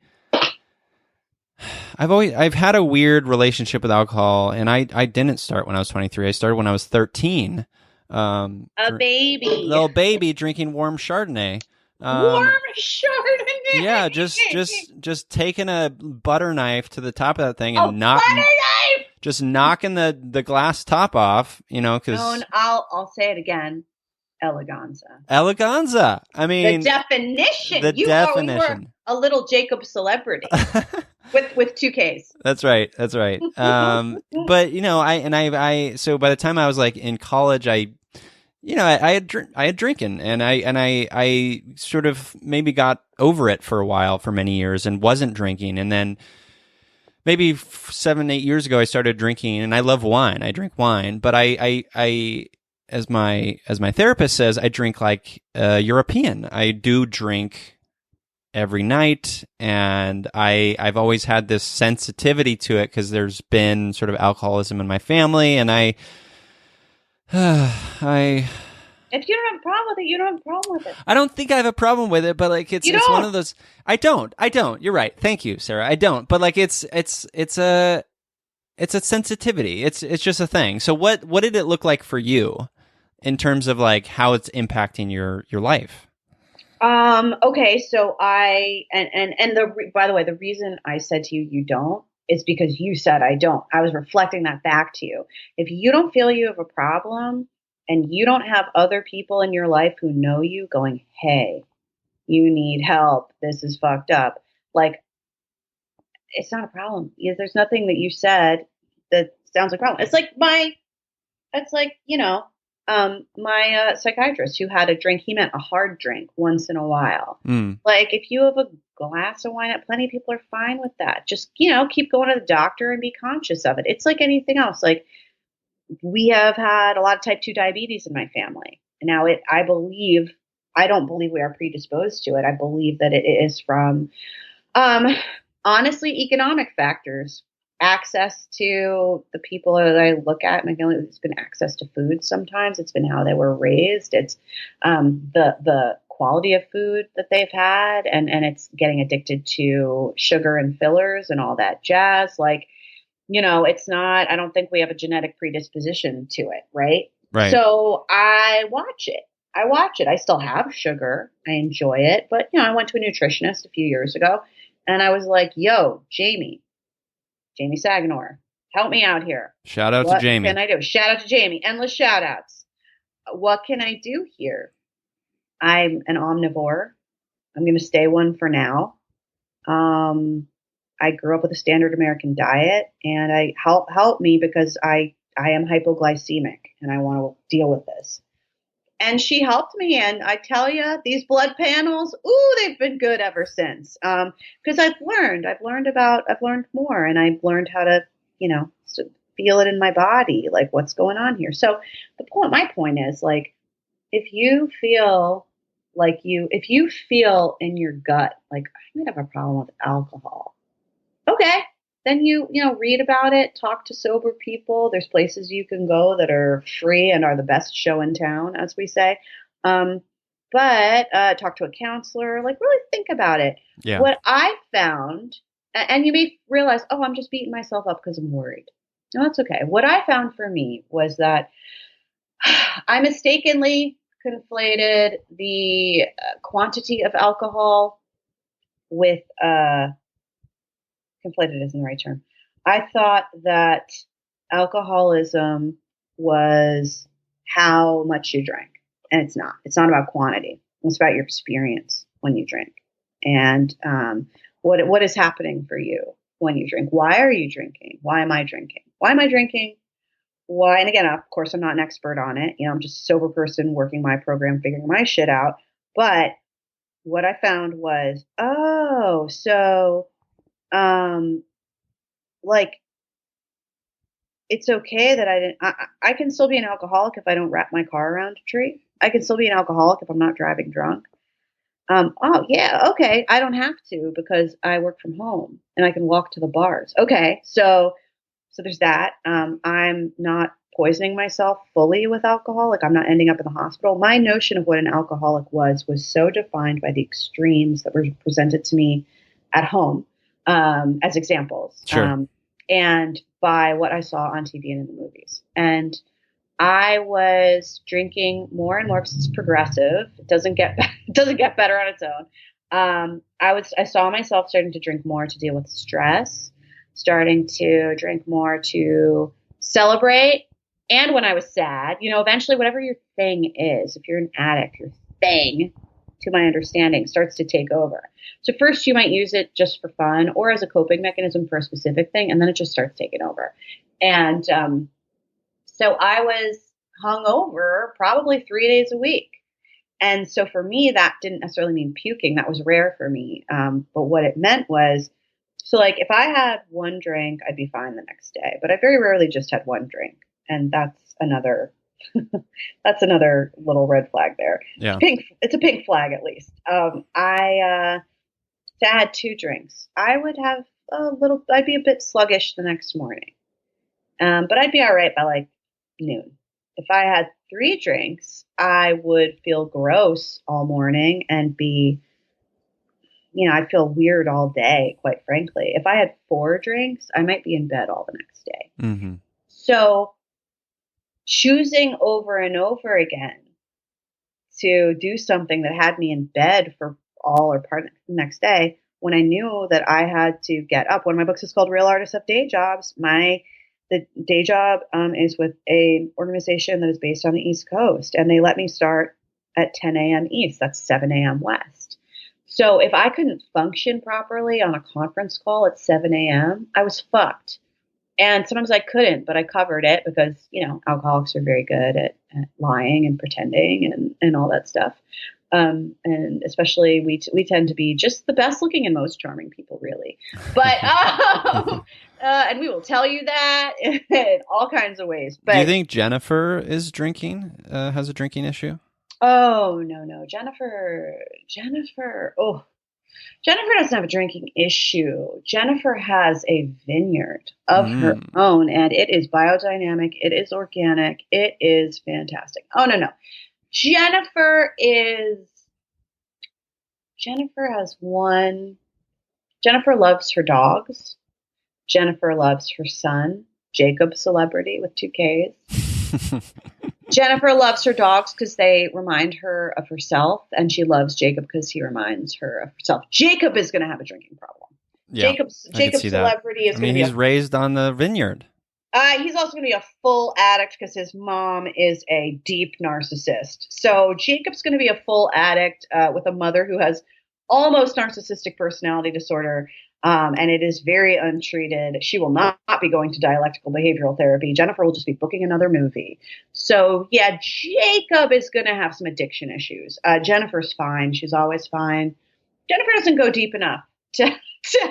S2: had a weird relationship with alcohol, and I didn't start when I was 23. I started when I was 13.
S3: Little
S2: baby drinking warm Chardonnay.
S3: Warm Chardonnay.
S2: Yeah, just taking a butter knife to the top of that thing and just knocking the glass top off, because
S3: I'll say it again. Eleganza.
S2: I mean,
S3: the definition.
S2: You were
S3: a little Jacob celebrity with two Ks.
S2: That's right. But so by the time I was like in college, I had drinking, and I sort of maybe got over it for a while, for many years, and wasn't drinking, and then maybe 7-8 years ago I started drinking, and I love wine. I drink wine, but I as my therapist says, I drink like a European. I do drink every night, and I've always had this sensitivity to it because there's been sort of alcoholism in my family, and
S3: If you don't have a problem with it, you don't have a problem with it.
S2: I don't think I have a problem with it, but like it's one of those. I don't. You're right. Thank you, Sarah. I don't. But like it's a sensitivity. It's just a thing. So what did it look like for you in terms of like how it's impacting your life?
S3: Okay, so by the way, the reason I said to you, you don't, is because you said I don't. I was reflecting that back to you. If you don't feel you have a problem and you don't have other people in your life who know you going, hey, you need help, this is fucked up. Like, it's not a problem. There's nothing that you said that sounds like a problem. My psychiatrist who had a drink, he meant a hard drink once in a while. Like if you have a glass of wine, plenty of people are fine with that. Just, keep going to the doctor and be conscious of it. It's like anything else. Like we have had a lot of type 2 diabetes in my family. Now I don't believe we are predisposed to it. I believe that it is from, honestly, economic factors. Access to the people that I look at, my family, it's been access to food sometimes. It's been how they were raised. It's the quality of food that they've had, and it's getting addicted to sugar and fillers and all that jazz. Like, it's not, I don't think we have a genetic predisposition to it, right?
S2: Right.
S3: So I watch it. I still have sugar. I enjoy it. But, I went to a nutritionist a few years ago, and I was like, yo, Jamie Saganor, help me out here.
S2: Shout out to Jamie.
S3: What can I do? Shout out to Jamie. Endless shout outs. What can I do here? I'm an omnivore. I'm going to stay one for now. I grew up with a standard American diet, and I help me because I am hypoglycemic and I want to deal with this. And she helped me, and I tell you, these blood panels, they've been good ever since. Because I've learned more, and I've learned how to, feel it in my body, like what's going on here. So my point is, like, if you feel in your gut, like I might have a problem with alcohol, okay, then you read about it, talk to sober people. There's places you can go that are free and are the best show in town, as we say. But talk to a counselor, like really think about it.
S2: Yeah.
S3: What I found, and you may realize, I'm just beating myself up because I'm worried. No, that's okay. What I found for me was that I mistakenly conflated the quantity of alcohol with conflated isn't the right term. I thought that alcoholism was how much you drank, and it's not. It's not about quantity. It's about your experience when you drink, and what is happening for you when you drink. Why are you drinking? Why am I drinking? Why am I drinking? Why? And again, of course, I'm not an expert on it. I'm just a sober person working my program, figuring my shit out. But what I found was, like, it's okay that I can still be an alcoholic if I don't wrap my car around a tree. I can still be an alcoholic if I'm not driving drunk. Okay. I don't have to because I work from home and I can walk to the bars. Okay. So there's that. I'm not poisoning myself fully with alcohol. Like I'm not ending up in the hospital. My notion of what an alcoholic was so defined by the extremes that were presented to me at home, as examples.
S2: Sure.
S3: And by what I saw on TV and in the movies. And I was drinking more and more because it's progressive. It doesn't get better on its own. I saw myself starting to drink more to deal with stress, starting to drink more to celebrate. And when I was sad, eventually whatever your thing is, if you're an addict, your thing, to my understanding, starts to take over. So first you might use it just for fun or as a coping mechanism for a specific thing, and then it just starts taking over. And so I was hungover probably 3 days a week. And so for me, that didn't necessarily mean puking. That was rare for me. But what it meant was, so like if I had one drink, I'd be fine the next day. But I very rarely just had one drink. And that's another little red flag there.
S2: Yeah.
S3: It's a pink flag at least. I had 2 drinks. I would have I'd be a bit sluggish the next morning. But I'd be all right by like noon. if I had 3 drinks, I would feel gross all morning and be, I'd feel weird all day, quite frankly. If I had 4 drinks, I might be in bed all the next day.
S2: Mm-hmm.
S3: So choosing over and over again to do something that had me in bed for all or part of the next day, when I knew that I had to get up. One of my books is called Real Artists Have Day Jobs. The day job is with an organization that is based on the East Coast, and they let me start at 10 a.m. East. That's 7 a.m. West. So if I couldn't function properly on a conference call at 7 a.m., I was fucked. And sometimes I couldn't, but I covered it because, alcoholics are very good at lying and pretending and all that stuff. And especially we tend to be just the best looking and most charming people, really. But and we will tell you that in all kinds of ways. But
S2: do you think Jennifer is drinking? Has a drinking issue?
S3: Oh no, Jennifer. Oh, Jennifer doesn't have a drinking issue. Jennifer has a vineyard of her own, and it is biodynamic. It is organic. It is fantastic. Oh no. Jennifer loves her dogs. Jennifer loves her son, Jacob Celebrity with 2 Ks. Jennifer loves her dogs because they remind her of herself, and she loves Jacob because he reminds her of herself. Jacob is going to have a drinking problem.
S2: Yeah,
S3: Jacob Celebrity is going to be.
S2: He's raised on the vineyard.
S3: He's also going to be a full addict because his mom is a deep narcissist. So Jacob's going to be a full addict with a mother who has almost narcissistic personality disorder. And it is very untreated. She will not be going to dialectical behavioral therapy. Jennifer will just be booking another movie. So yeah, Jacob is going to have some addiction issues. Jennifer's fine. She's always fine. Jennifer doesn't go deep enough to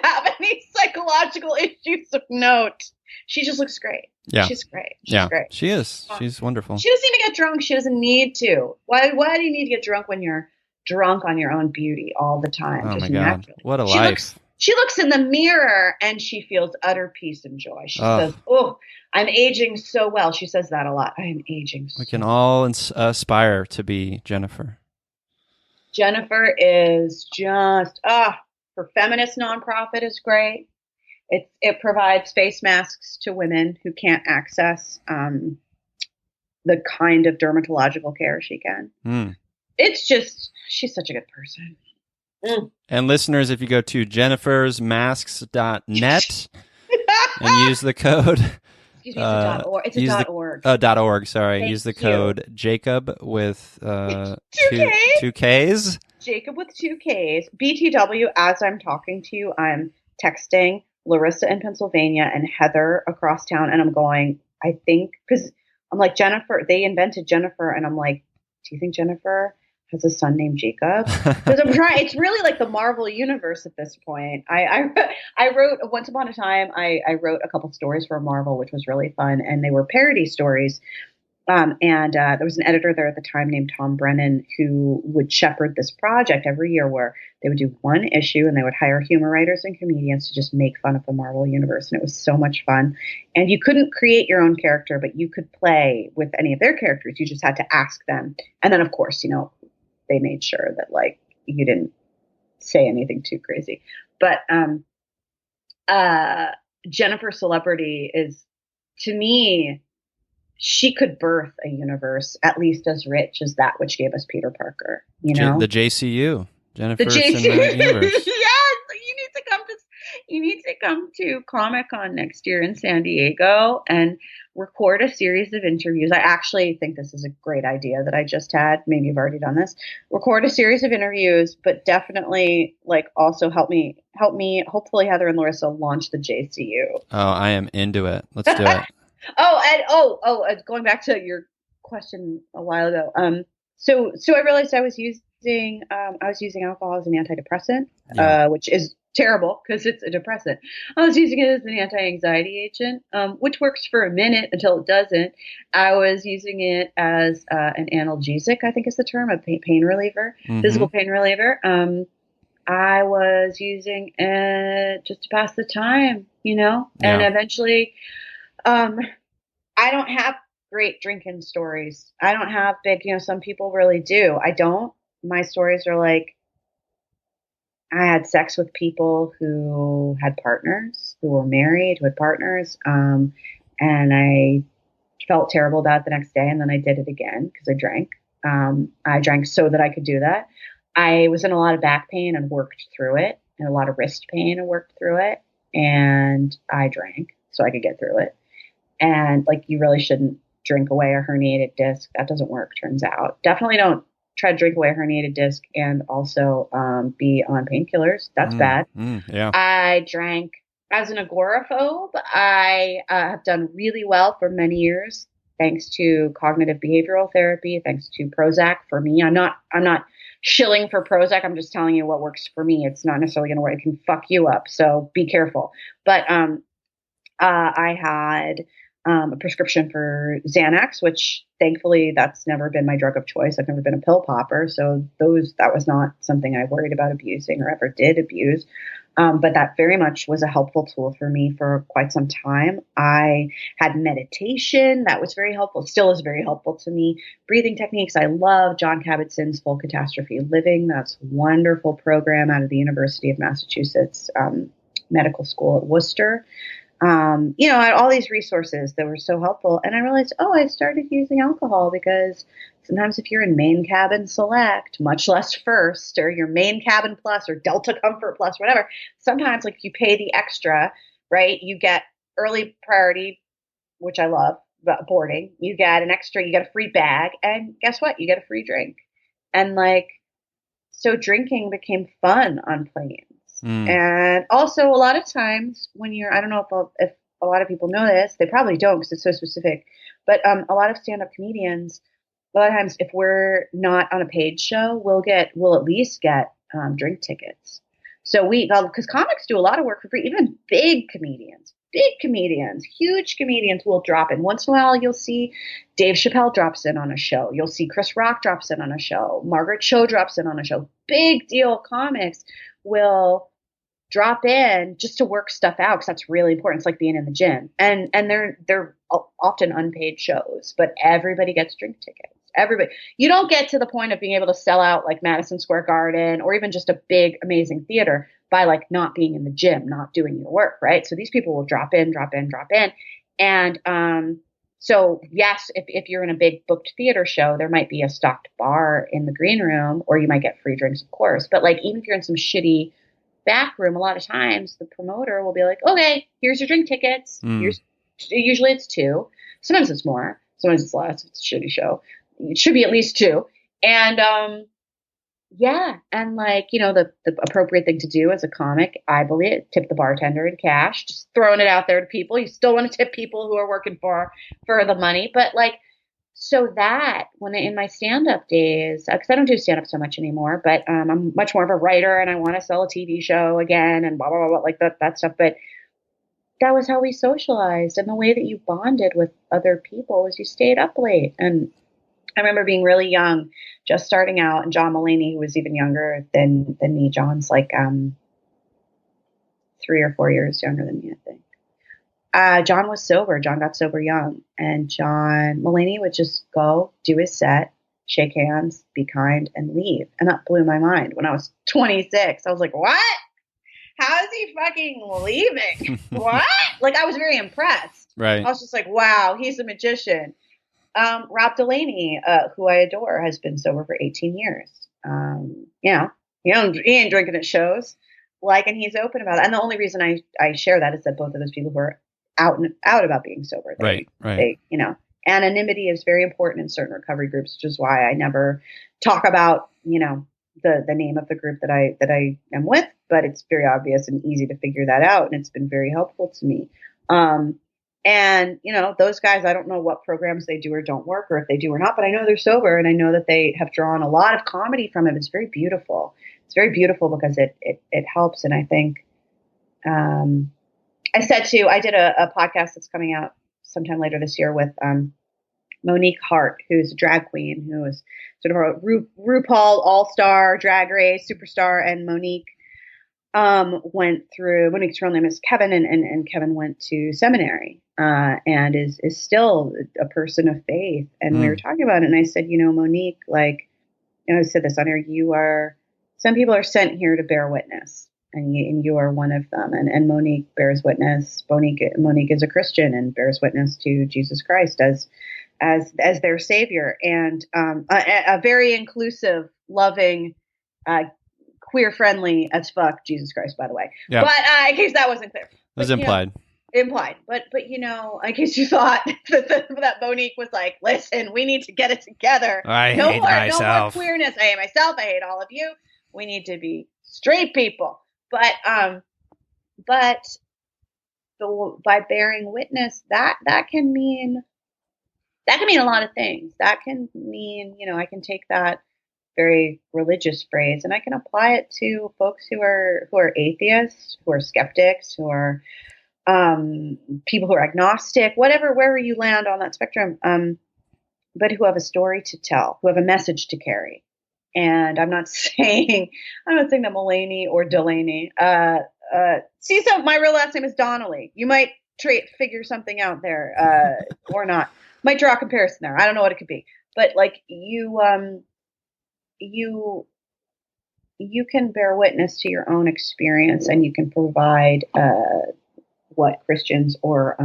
S3: have any psychological issues of note. She just looks great.
S2: Yeah.
S3: She's great. She's great.
S2: She is. She's wonderful.
S3: She doesn't even get drunk. She doesn't need to. Why do you need to get drunk when you're drunk on your own beauty all the time?
S2: Oh
S3: just
S2: my God.
S3: naturally.
S2: What a life.
S3: She looks in the mirror and she feels utter peace and joy. She says, "Oh, I'm aging so well." She says that a lot. I am aging so well.
S2: We can all aspire to be Jennifer.
S3: Jennifer is just, her feminist nonprofit is great. It provides face masks to women who can't access the kind of dermatological care she can. It's just, she's such a good person.
S2: And listeners, if you go to jennifersmasks.net and use the code...
S3: Excuse me, it's .org. It's a .org.
S2: .org, sorry.
S3: Thank
S2: use the
S3: you.
S2: code Jacob with
S3: 2
S2: Ks.
S3: Jacob with 2 Ks. BTW, as I'm talking to you, I'm texting Larissa in Pennsylvania and Heather across town, and I'm going, I think, because I'm like, Jennifer, they invented Jennifer, and I'm like, do you think Jennifer has a son named Jacob? Because I'm trying, it's really like the Marvel universe at this point. I wrote, once upon a time, I wrote a couple stories for Marvel, which was really fun, and they were parody stories. And there was an editor there at the time named Tom Brennan who would shepherd this project every year where they would do 1 issue and they would hire humor writers and comedians to just make fun of the Marvel universe. And it was so much fun. And you couldn't create your own character, but you could play with any of their characters. You just had to ask them. And then, of course, they made sure that like you didn't say anything too crazy. But Jennifer Celebrity is, to me, she could birth a universe at least as rich as that which gave us Peter Parker. The
S2: JCU, Jennifer.
S3: The JCU.
S2: Universe.
S3: Yes, you need to come to Comic-Con next year in San Diego and record a series of interviews. I actually think this is a great idea that I just had. Maybe you've already done this. Record a series of interviews, but definitely also help me. Hopefully, Heather and Larissa launch the JCU.
S2: Oh, I am into it. Let's do it.
S3: Going back to your question a while ago. So I realized I was using alcohol as an antidepressant, which is terrible because it's a depressant. I was using it as an anti-anxiety agent, which works for a minute until it doesn't. I was using it as an analgesic, I think is the term, a pain reliever, physical pain reliever. I was using it just to pass the time, and eventually, I don't have great drinking stories. I don't have big, some people really do. I don't. My stories are like, I had sex with people who had partners, who were married, who had partners. And I felt terrible about it the next day. And then I did it again because I drank. I drank so that I could do that. I was in a lot of back pain and worked through it, and a lot of wrist pain and worked through it. And I drank so I could get through it. And like, you really shouldn't drink away a herniated disc. That doesn't work, turns out. Definitely don't try to drink away a herniated disc and also be on painkillers. That's bad.
S2: Yeah.
S3: I drank as an agoraphobe. I have done really well for many years thanks to cognitive behavioral therapy, thanks to Prozac. For me, I'm not shilling for Prozac. I'm just telling you what works for me. It's not necessarily going to work. It can fuck you up, so be careful. But I had a prescription for Xanax, which thankfully that's never been my drug of choice. I've never been a pill popper. So that was not something I worried about abusing or ever did abuse. But that very much was a helpful tool for me for quite some time. I had meditation. That was very helpful. Still is very helpful to me. Breathing techniques. I love John Kabat-Zinn's Full Catastrophe Living. That's a wonderful program out of the University of Massachusetts Medical School at Worcester. I had all these resources that were so helpful. And I realized, I started using alcohol because sometimes if you're in main cabin select, much less first, or your main cabin plus or Delta Comfort plus, whatever, sometimes like you pay the extra, right? You get early priority, which I love, boarding. You get an extra, you get a free bag. And guess what? You get a free drink. And so drinking became fun on planes. And also a lot of times when I don't know if a lot of people know this, they probably don't because it's so specific, but a lot of stand-up comedians, a lot of times if we're not on a paid show, we'll at least get drink tickets. So because comics do a lot of work for free, even big comedians, huge comedians will drop in. Once in a while, you'll see Dave Chappelle drops in on a show. You'll see Chris Rock drops in on a show. Margaret Cho drops in on a show. Big deal comics will drop in just to work stuff out because that's really important. It's like being in the gym, and they're often unpaid shows, but everybody gets drink tickets. Everybody. You don't get to the point of being able to sell out like Madison Square Garden or even just a big, amazing theater by like not being in the gym, not doing your work, right? So these people will drop in. And so yes, if you're in a big booked theater show, there might be a stocked bar in the green room, or you might get free drinks, of course. But like even if you're in some shitty back room, a lot of times the promoter will be like, okay, here's your drink tickets. Usually it's 2. Sometimes it's more. Sometimes it's less. It's a shitty show. It should be at least 2. And and like, the appropriate thing to do as a comic, I believe, tip the bartender in cash, just throwing it out there to people. You still want to tip people who are working for the money, but like, so that when in my stand-up days, because I don't do stand-up so much anymore, but I'm much more of a writer and I want to sell a TV show again and blah, blah, blah, blah, like that stuff. But that was how we socialized. And the way that you bonded with other people was you stayed up late. And I remember being really young, just starting out, and John Mulaney, who was even younger than me. John's like 3 or 4 years younger than me, I think. John was sober. John got sober young, and John Mulaney would just go do his set, shake hands, be kind, and leave. And that blew my mind. When I was 26, I was like, what? How is he fucking leaving? What? Like, I was very impressed.
S2: Right.
S3: I was just like, wow, he's a magician. Rob Delaney, who I adore, has been sober for 18 years. He ain't drinking at shows, and he's open about it. And the only reason I share that is that both of those people who are out about being sober.
S2: Right.
S3: Anonymity is very important in certain recovery groups, which is why I never talk about, the name of the group that I am with, but it's very obvious and easy to figure that out. And it's been very helpful to me. And those guys, I don't know what programs they do or don't work, or if they do or not, but I know they're sober, and I know that they have drawn a lot of comedy from it. It's very beautiful. It's very beautiful because it helps. And I think, I did a podcast that's coming out sometime later this year with Monique Hart, who's a drag queen, who is sort of a RuPaul All-Star Drag Race superstar. And Monique Monique's real name is Kevin, and Kevin went to seminary, and is still a person of faith. And we were talking about it, and I said, Monique, like, I said this on air, some people are sent here to bear witness, and you are one of them. And Monique bears witness. Monique is a Christian and bears witness to Jesus Christ as their savior, and a very inclusive, loving, queer friendly as fuck Jesus Christ, by the way. Yeah. But in case that wasn't clear,
S2: it was implied.
S3: Implied, but in case you thought that Monique was like, listen, we need to get it together. No more queerness. I hate myself. I hate all of you. We need to be straight people. But by bearing witness, that can mean a lot of things. That can mean, I can take that very religious phrase and I can apply it to folks who are atheists, who are skeptics, who are people who are agnostic, wherever you land on that spectrum, but who have a story to tell, who have a message to carry. And I'm not saying that Mulaney or Delaney, my real last name is Donnelly. You might figure something out there, or not. Might draw a comparison there. I don't know what it could be, but like you can bear witness to your own experience, and you can provide what Christians or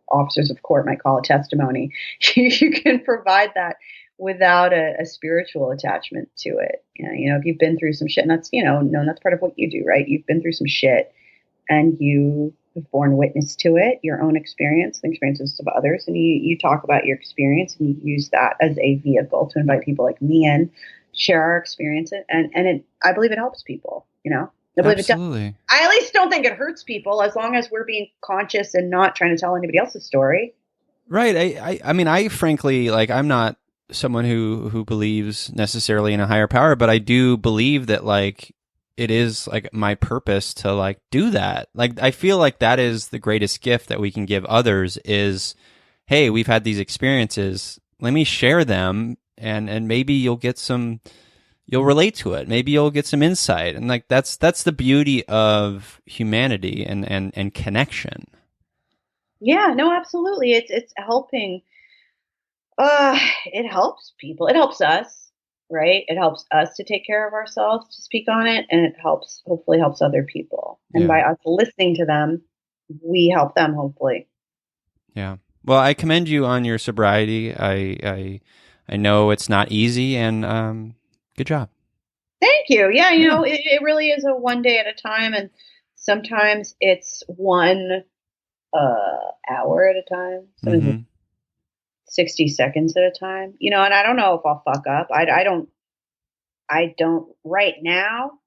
S3: officers of court might call a testimony. You can provide that without a spiritual attachment to it. If you've been through some shit, and that's that's part of what you do, right? You've been through some shit, and you have borne witness to it, your own experience, the experiences of others, and you talk about your experience, and you use that as a vehicle to invite people like me in, share our experience, and I believe it helps people. I believe
S2: Absolutely.
S3: It does. I at least don't think it hurts people, as long as we're being conscious and not trying to tell anybody else's story.
S2: Right. I mean, I frankly, like, I'm not someone who believes necessarily in a higher power, but I do believe that, like, it is like my purpose to like do that. Like, I feel like that is the greatest gift that we can give others is, hey, we've had these experiences. Let me share them, and maybe you'll relate to it. Maybe you'll get some insight. And like, that's the beauty of humanity and connection.
S3: Yeah, no, absolutely. It's helping. It helps people. It helps us. Right? It helps us to take care of ourselves, to speak on it, and it hopefully helps other people. And by us listening to them, we help them, hopefully.
S2: Yeah. Well, I commend you on your sobriety. I know it's not easy, and good job.
S3: Thank you. Yeah, it really is a one day at a time, and sometimes it's 1 hour at a time. Sometimes 60 seconds at a time, and I don't know if I'll fuck up. I don't right now.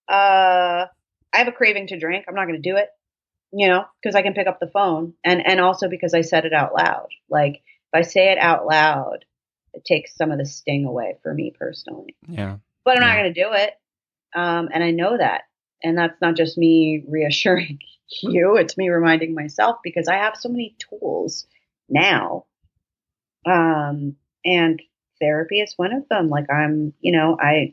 S3: I have a craving to drink. I'm not going to do it, because I can pick up the phone, and also because I said it out loud. Like, if I say it out loud, it takes some of the sting away for me personally.
S2: Yeah.
S3: But I'm not going to do it. And I know that. And that's not just me reassuring you. It's me reminding myself, because I have so many tools now. And therapy is one of them. Like, I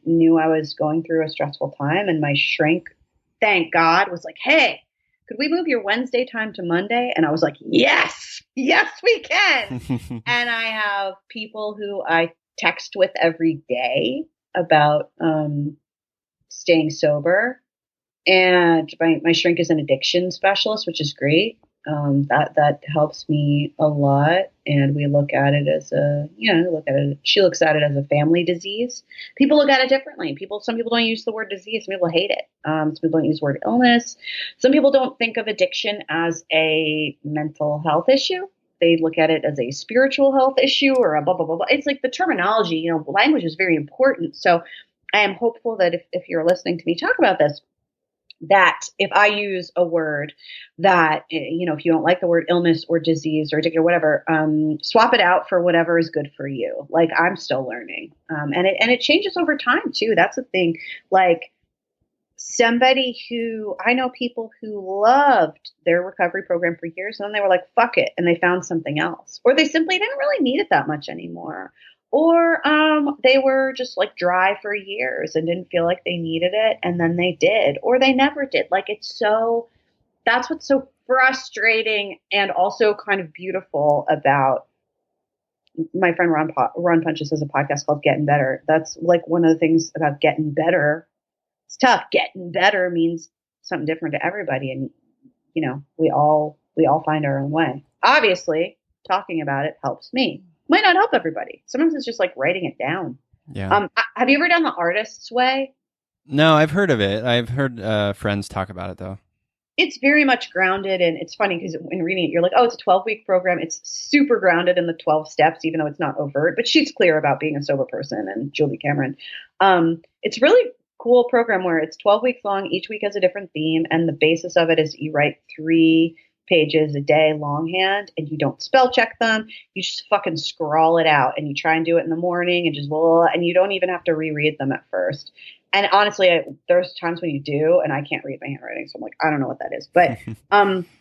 S3: knew I was going through a stressful time, and my shrink, thank God, was like, hey, could we move your Wednesday time to Monday? And I was like, yes, we can. And I have people who I text with every day about staying sober. And my shrink is an addiction specialist, which is great. That helps me a lot. And we look at it as she looks at it as a family disease. People look at it differently. Some people don't use the word disease. Some people hate it. Some people don't use the word illness. Some people don't think of addiction as a mental health issue. They look at it as a spiritual health issue or a blah, blah, blah, blah. It's like the terminology, language is very important. So I am hopeful that if you're listening to me talk about this, that if I use a word that, if you don't like the word illness or disease or addiction or whatever, swap it out for whatever is good for you. Like, I'm still learning. And it changes over time too. That's the thing. Like, I know people who loved their recovery program for years, and then they were like, fuck it. And they found something else, or they simply didn't really need it that much anymore. Or they were just like dry for years and didn't feel like they needed it, and then they did, or they never did. Like that's what's so frustrating and also kind of beautiful about my friend Ron Punches has a podcast called Getting Better. That's like one of the things about getting better. It's tough. Getting better means something different to everybody, and we all find our own way. Obviously, talking about it helps me. Might not help everybody. Sometimes it's just like writing it down.
S2: Yeah.
S3: Have you ever done the artist's way?
S2: No, I've heard of it. I've heard friends talk about it, though.
S3: It's very much grounded, and it's funny because when reading it, you're like, oh, it's a 12-week program. It's super grounded in the 12 steps, even though it's not overt, but she's clear about being a sober person, and Julie Cameron. It's really cool program where it's 12 weeks long. Each week has a different theme, and the basis of it is you write 3 pages a day longhand, and you don't spell check them. You just fucking scrawl it out, and you try and do it in the morning, and just blah, and you don't even have to reread them at first. And honestly, there's times when you do, and I can't read my handwriting, so I'm like, I don't know what that is. But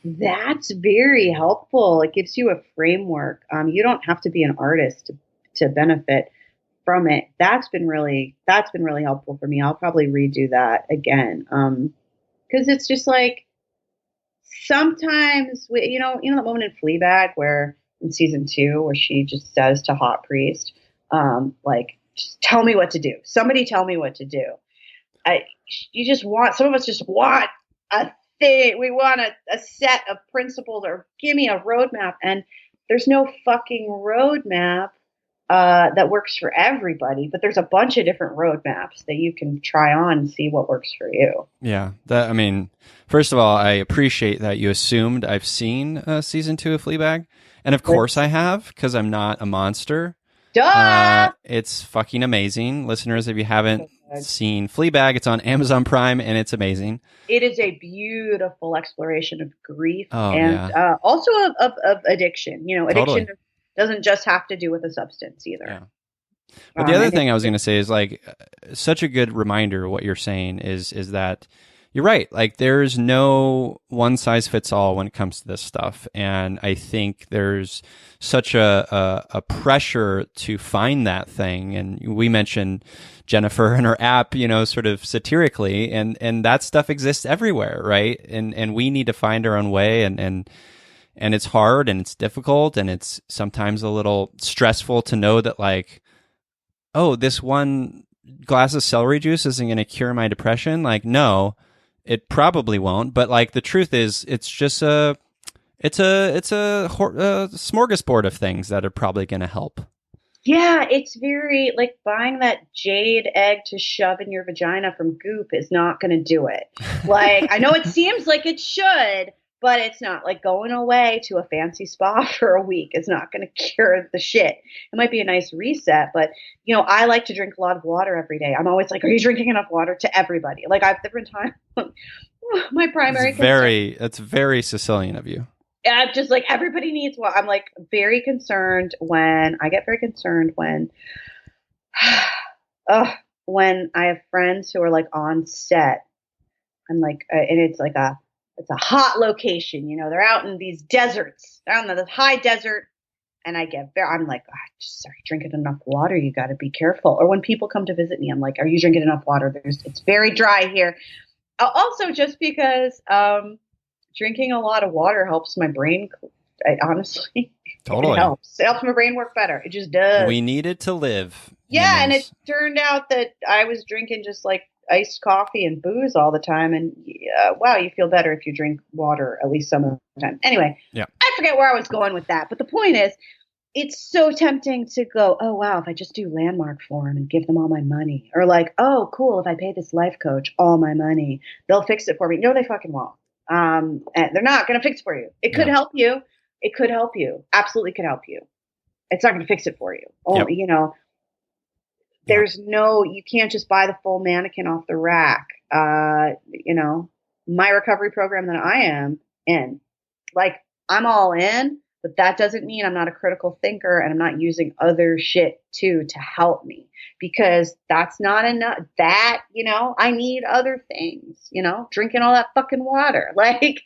S3: that's very helpful. It gives you a framework. You don't have to be an artist to benefit from it. That's been really helpful for me. I'll probably redo that again, because it's just like sometimes the moment in Fleabag where in season 2 where she just says to Hot Priest, like, just tell me what to do. Somebody tell me what to do. Some of us just want a thing. We want a set of principles, or give me a roadmap. And there's no fucking roadmap that works for everybody, but there's a bunch of different roadmaps that you can try on and see what works for you.
S2: Yeah. First of all, I appreciate that you assumed I've seen season 2 of Fleabag. And of course I have, because I'm not a monster.
S3: Duh!
S2: It's fucking amazing. Listeners, if you haven't seen Fleabag, it's on Amazon Prime, and it's amazing.
S3: It is a beautiful exploration of grief
S2: also
S3: of addiction. Addiction
S2: Totally.
S3: doesn't just have to do with a substance either.
S2: Yeah. But the other thing I was going to say is, like, such a good reminder. What you're saying is that you're right. Like, there's no one size fits all when it comes to this stuff. And I think there's such a pressure to find that thing. And we mentioned Jennifer and her app, sort of satirically, and that stuff exists everywhere. Right. And we need to find our own way, and it's hard, and it's difficult, and it's sometimes a little stressful to know that, like, oh, this one glass of celery juice isn't going to cure my depression. Like, no. It probably won't, but like the truth is, it's just a smorgasbord of things that are probably going to help.
S3: Yeah, it's very like buying that jade egg to shove in your vagina from Goop is not going to do it. Like, I know it seems like it should, but it's not. Like, going away to a fancy spa for a week is not going to cure the shit. It might be a nice reset, but I like to drink a lot of water every day. I'm always like, are you drinking enough water to everybody? Like, I've different times. My primary concern.
S2: That's very Sicilian of you.
S3: I'm just like, everybody needs water. I'm like very concerned when I have friends who are like on set. I'm like, and it's a hot location, they're out in these deserts, they're out in the high desert. And I'm like, are you drinking enough water? You got to be careful. Or when people come to visit me, I'm like, are you drinking enough water? It's very dry here. Also, just because drinking a lot of water helps my brain. Honestly,
S2: totally.
S3: It helps my brain work better. It just does.
S2: We need it to live.
S3: Yeah, and it turned out that I was drinking just like iced coffee and booze all the time, and wow, you feel better if you drink water at least some of the time. Anyway,
S2: yeah.
S3: I forget where I was going with that, but the point is, it's so tempting to go, oh wow, if I just do Landmark for them and give them all my money, or like, oh cool, if I pay this life coach all my money, they'll fix it for me. No, they fucking won't. And they're not going to fix it for you. It could help you. It could help you. Absolutely could help you. It's not going to fix it for you. Only, there's you can't just buy the full mannequin off the rack. My recovery program that I am in, like, I'm all in, but that doesn't mean I'm not a critical thinker and I'm not using other shit too to help me, because that's not enough. I need other things, drinking all that fucking water. Like,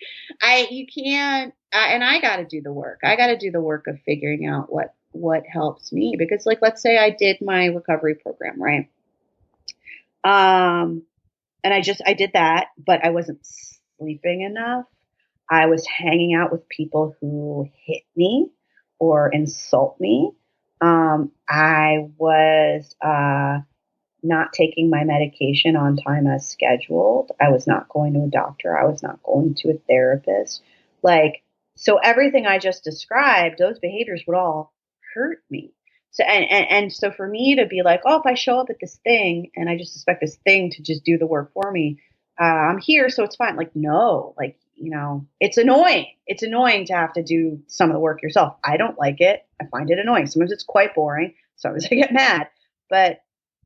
S3: you can't, and I got to do the work. I got to do the work of figuring out what what helps me. Because like, let's say I did my recovery program, right? And I did that, but I wasn't sleeping enough. I was hanging out with people who hit me or insult me. I was not taking my medication on time as scheduled. I was not going to a doctor. I was not going to a therapist. Like, so everything I just described, those behaviors would all hurt me. So, and so for me to be like, oh, if I show up at this thing and I just expect this thing to just do the work for me, I'm here, so it's fine. Like, no, like, it's annoying. It's annoying to have to do some of the work yourself. I don't like it. I find it annoying. Sometimes it's quite boring. Sometimes I get mad, but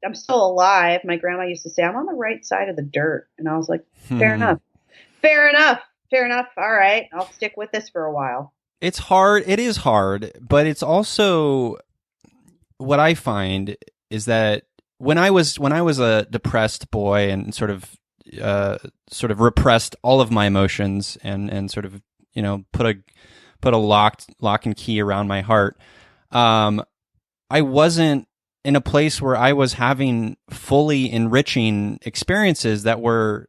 S3: I'm still alive. My grandma used to say, I'm on the right side of the dirt. And I was like, fair enough. Fair enough. Fair enough. All right. I'll stick with this for a while.
S2: It's hard. It is hard, but it's also what I find is that when I was a depressed boy and sort of repressed all of my emotions and sort of, put a lock and key around my heart, I wasn't in a place where I was having fully enriching experiences that were,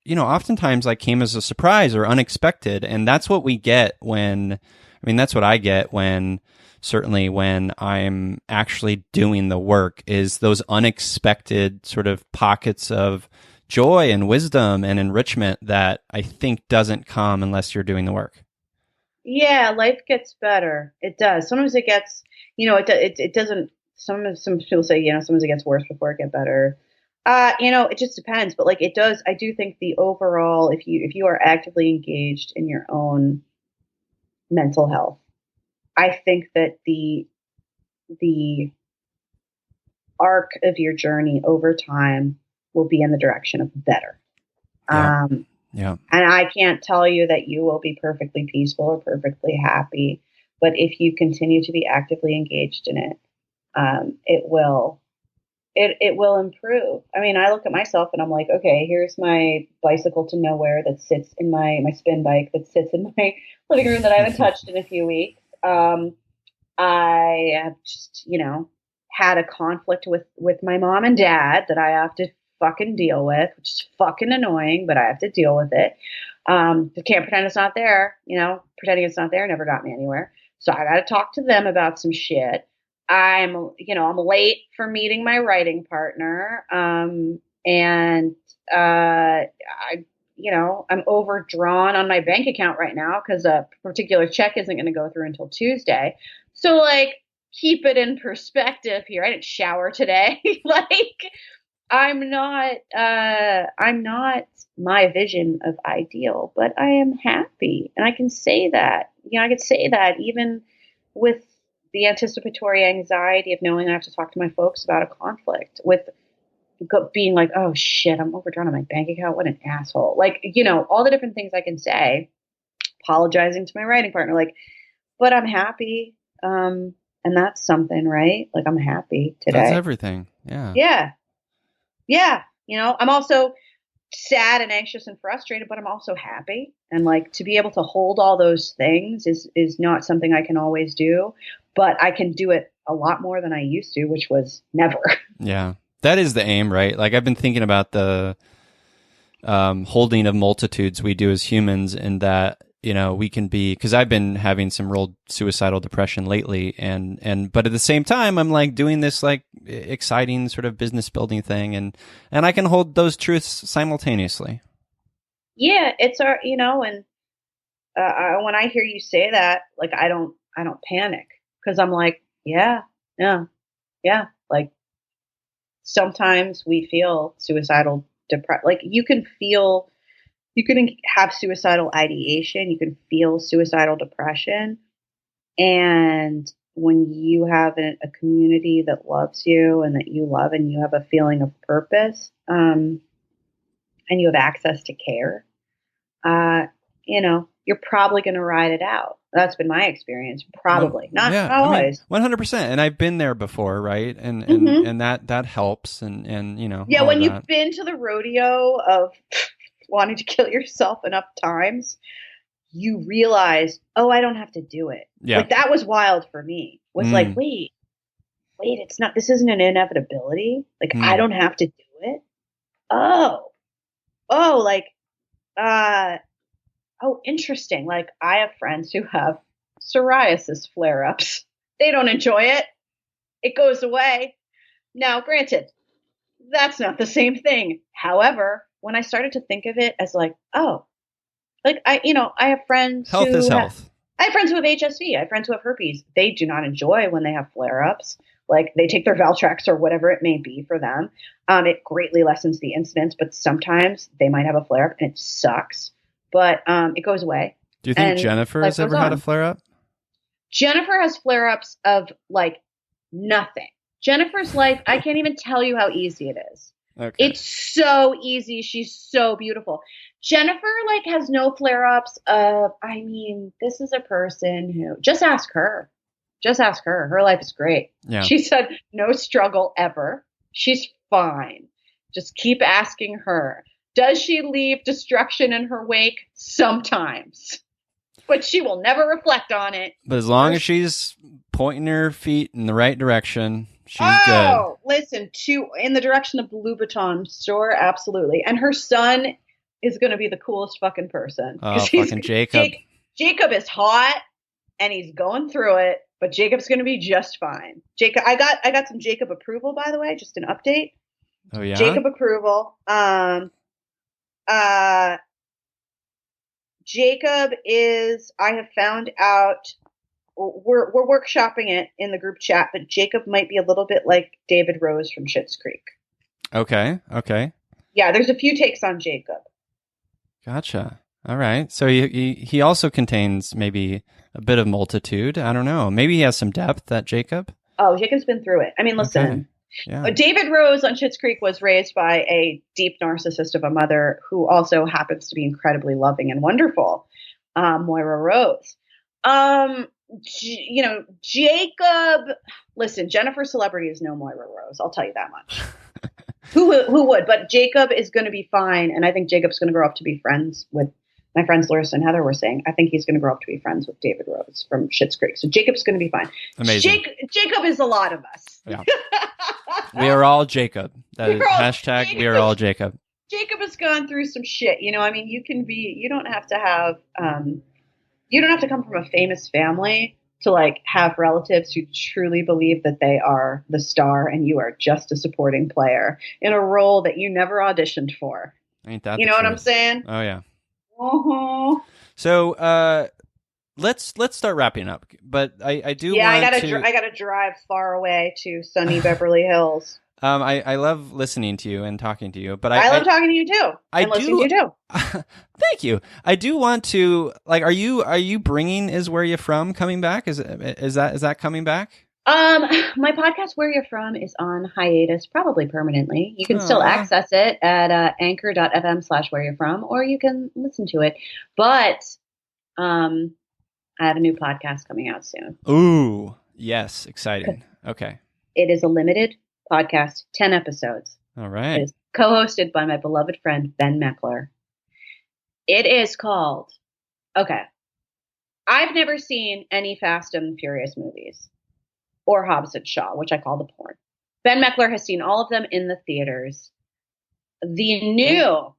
S2: oftentimes like came as a surprise or unexpected. And that's what we get that's what I get certainly when I'm actually doing the work, is those unexpected sort of pockets of joy and wisdom and enrichment that I think doesn't come unless you're doing the work.
S3: Yeah, life gets better. It does. Sometimes it gets, it doesn't. Some people say, sometimes it gets worse before it gets better. It just depends. But like it does, I do think the overall, if you are actively engaged in your own mental health, I think that the arc of your journey over time will be in the direction of better.
S2: Yeah.
S3: And I can't tell you that you will be perfectly peaceful or perfectly happy, but if you continue to be actively engaged in it, it will improve. I mean, I look at myself and I'm like, okay, here's my bicycle to nowhere that sits in my spin bike that sits in my living room that I haven't touched in a few weeks. I have just, had a conflict with my mom and dad that I have to fucking deal with, which is fucking annoying, but I have to deal with it. I can't pretend it's not there. Pretending it's not there never got me anywhere. So I got to talk to them about some shit. I'm late for meeting my writing partner. And I'm overdrawn on my bank account right now because a particular check isn't going to go through until Tuesday. So like, keep it in perspective here. I didn't shower today. Like, I'm not my vision of ideal, but I am happy. And I can say that, I could say that even with the anticipatory anxiety of knowing I have to talk to my folks about a conflict, with being like, oh shit, I'm overdrawn on my bank account. What an asshole. Like, all the different things I can say, apologizing to my writing partner, like, but I'm happy. And that's something, right? Like, I'm happy today.
S2: That's everything. Yeah.
S3: Yeah. Yeah. I'm also sad and anxious and frustrated, but I'm also happy. And like, to be able to hold all those things is not something I can always do, but I can do it a lot more than I used to, which was never.
S2: Yeah. That is the aim, right? Like, I've been thinking about the holding of multitudes we do as humans, and that, we can be, because I've been having some real suicidal depression lately, but at the same time, I'm like doing this like exciting sort of business building thing, and I can hold those truths simultaneously. Yeah,
S3: it's our, and when I hear you say that, like, I don't panic, because I'm like, yeah. Like, sometimes we feel suicidal depression. Like, you can have suicidal ideation, you can feel suicidal depression. And when you have a community that loves you and that you love, and you have a feeling of purpose, and you have access to care, you're probably going to ride it out. That's been my experience. Probably. Not always.
S2: 100%. And I've been there before, right? And that helps. And
S3: yeah, when you've been to the rodeo of wanting to kill yourself enough times, you realize, oh, I don't have to do it.
S2: Yeah.
S3: Like, that was wild for me. was like, wait, it's not, this isn't an inevitability. Like, I don't have to do it. Oh, like, interesting. Like, I have friends who have psoriasis flare-ups. They don't enjoy it. It goes away. Now, granted, that's not the same thing. However, when I started to think of it as like, like I have friends
S2: Health is health.
S3: I have friends who have HSV. I have friends who have herpes. They do not enjoy when they have flare-ups. Like, they take their Valtrex or whatever it may be for them. It greatly lessens the incidence, but sometimes they might have a flare-up and it sucks. But it goes away.
S2: Do you think Jennifer has ever had a flare-up?
S3: Jennifer has flare-ups of like nothing. Jennifer's life, I can't even tell you how easy it is. Okay. It's so easy. She's so beautiful. Jennifer like has no flare-ups of, I mean, this is a person who, just ask her. Her life is great. Yeah. She said no struggle ever. She's fine. Just keep asking her. Does she leave destruction in her wake? Sometimes. But she will never reflect on it.
S2: But as long as she's pointing her feet in the right direction, she's good.
S3: Oh, listen, in the direction of the Louboutin store, absolutely. And her son is going to be the coolest fucking person.
S2: Oh, fucking Jacob.
S3: Jacob is hot, and he's going through it, but Jacob's going to be just fine. Jacob, I got some Jacob approval, by the way, just an update.
S2: Oh, yeah?
S3: Jacob approval. Jacob is, I have found out, we're workshopping it in the group chat, but Jacob might be a little bit like David Rose from Schitt's Creek.
S2: Okay.
S3: Yeah, there's a few takes on Jacob.
S2: Gotcha. All right. So he also contains maybe a bit of multitude. I don't know. Maybe he has some depth, that Jacob.
S3: Oh, Jacob's been through it. I mean, listen. Okay. Yeah. David Rose on Schitt's Creek was raised by a deep narcissist of a mother who also happens to be incredibly loving and wonderful, Moira Rose. Jacob. Listen, Jennifer's celebrity is no Moira Rose. I'll tell you that much. Who would? But Jacob is going to be fine, and I think Jacob's going to grow up to be friends with my friends Larissa and Heather were saying. I think he's going to grow up to be friends with David Rose from Schitt's Creek. So Jacob's going to be fine.
S2: Amazing.
S3: Jacob is a lot of us.
S2: Yeah. We are all Jacob. That is hashtag Jacob. We are all Jacob.
S3: Jacob has gone through some shit. You know, I mean, you don't have to come from a famous family to like have relatives who truly believe that they are the star and you are just a supporting player in a role that you never auditioned for.
S2: Ain't that
S3: you know what I'm saying?
S2: Oh yeah.
S3: Uh-huh.
S2: So let's start wrapping up. But I do. Yeah,
S3: I gotta drive far away to sunny Beverly Hills.
S2: I love listening to you and talking to you, but
S3: I love talking to you too. Listening to you too.
S2: Thank you. I do want to like. Are you bringing Is Where You From coming back? Is that coming back?
S3: My podcast Where You're From is on hiatus, probably permanently. You can still access it at anchor.fm/where you're from, or you can listen to it. But I have a new podcast coming out soon.
S2: Ooh, yes, exciting. Okay.
S3: It is a limited podcast, 10 episodes.
S2: All right.
S3: It is co-hosted by my beloved friend, Ben Meckler. It is called, okay, I've never seen any Fast and Furious movies or Hobbs and Shaw, which I call the porn. Ben Meckler has seen all of them in the theaters. The new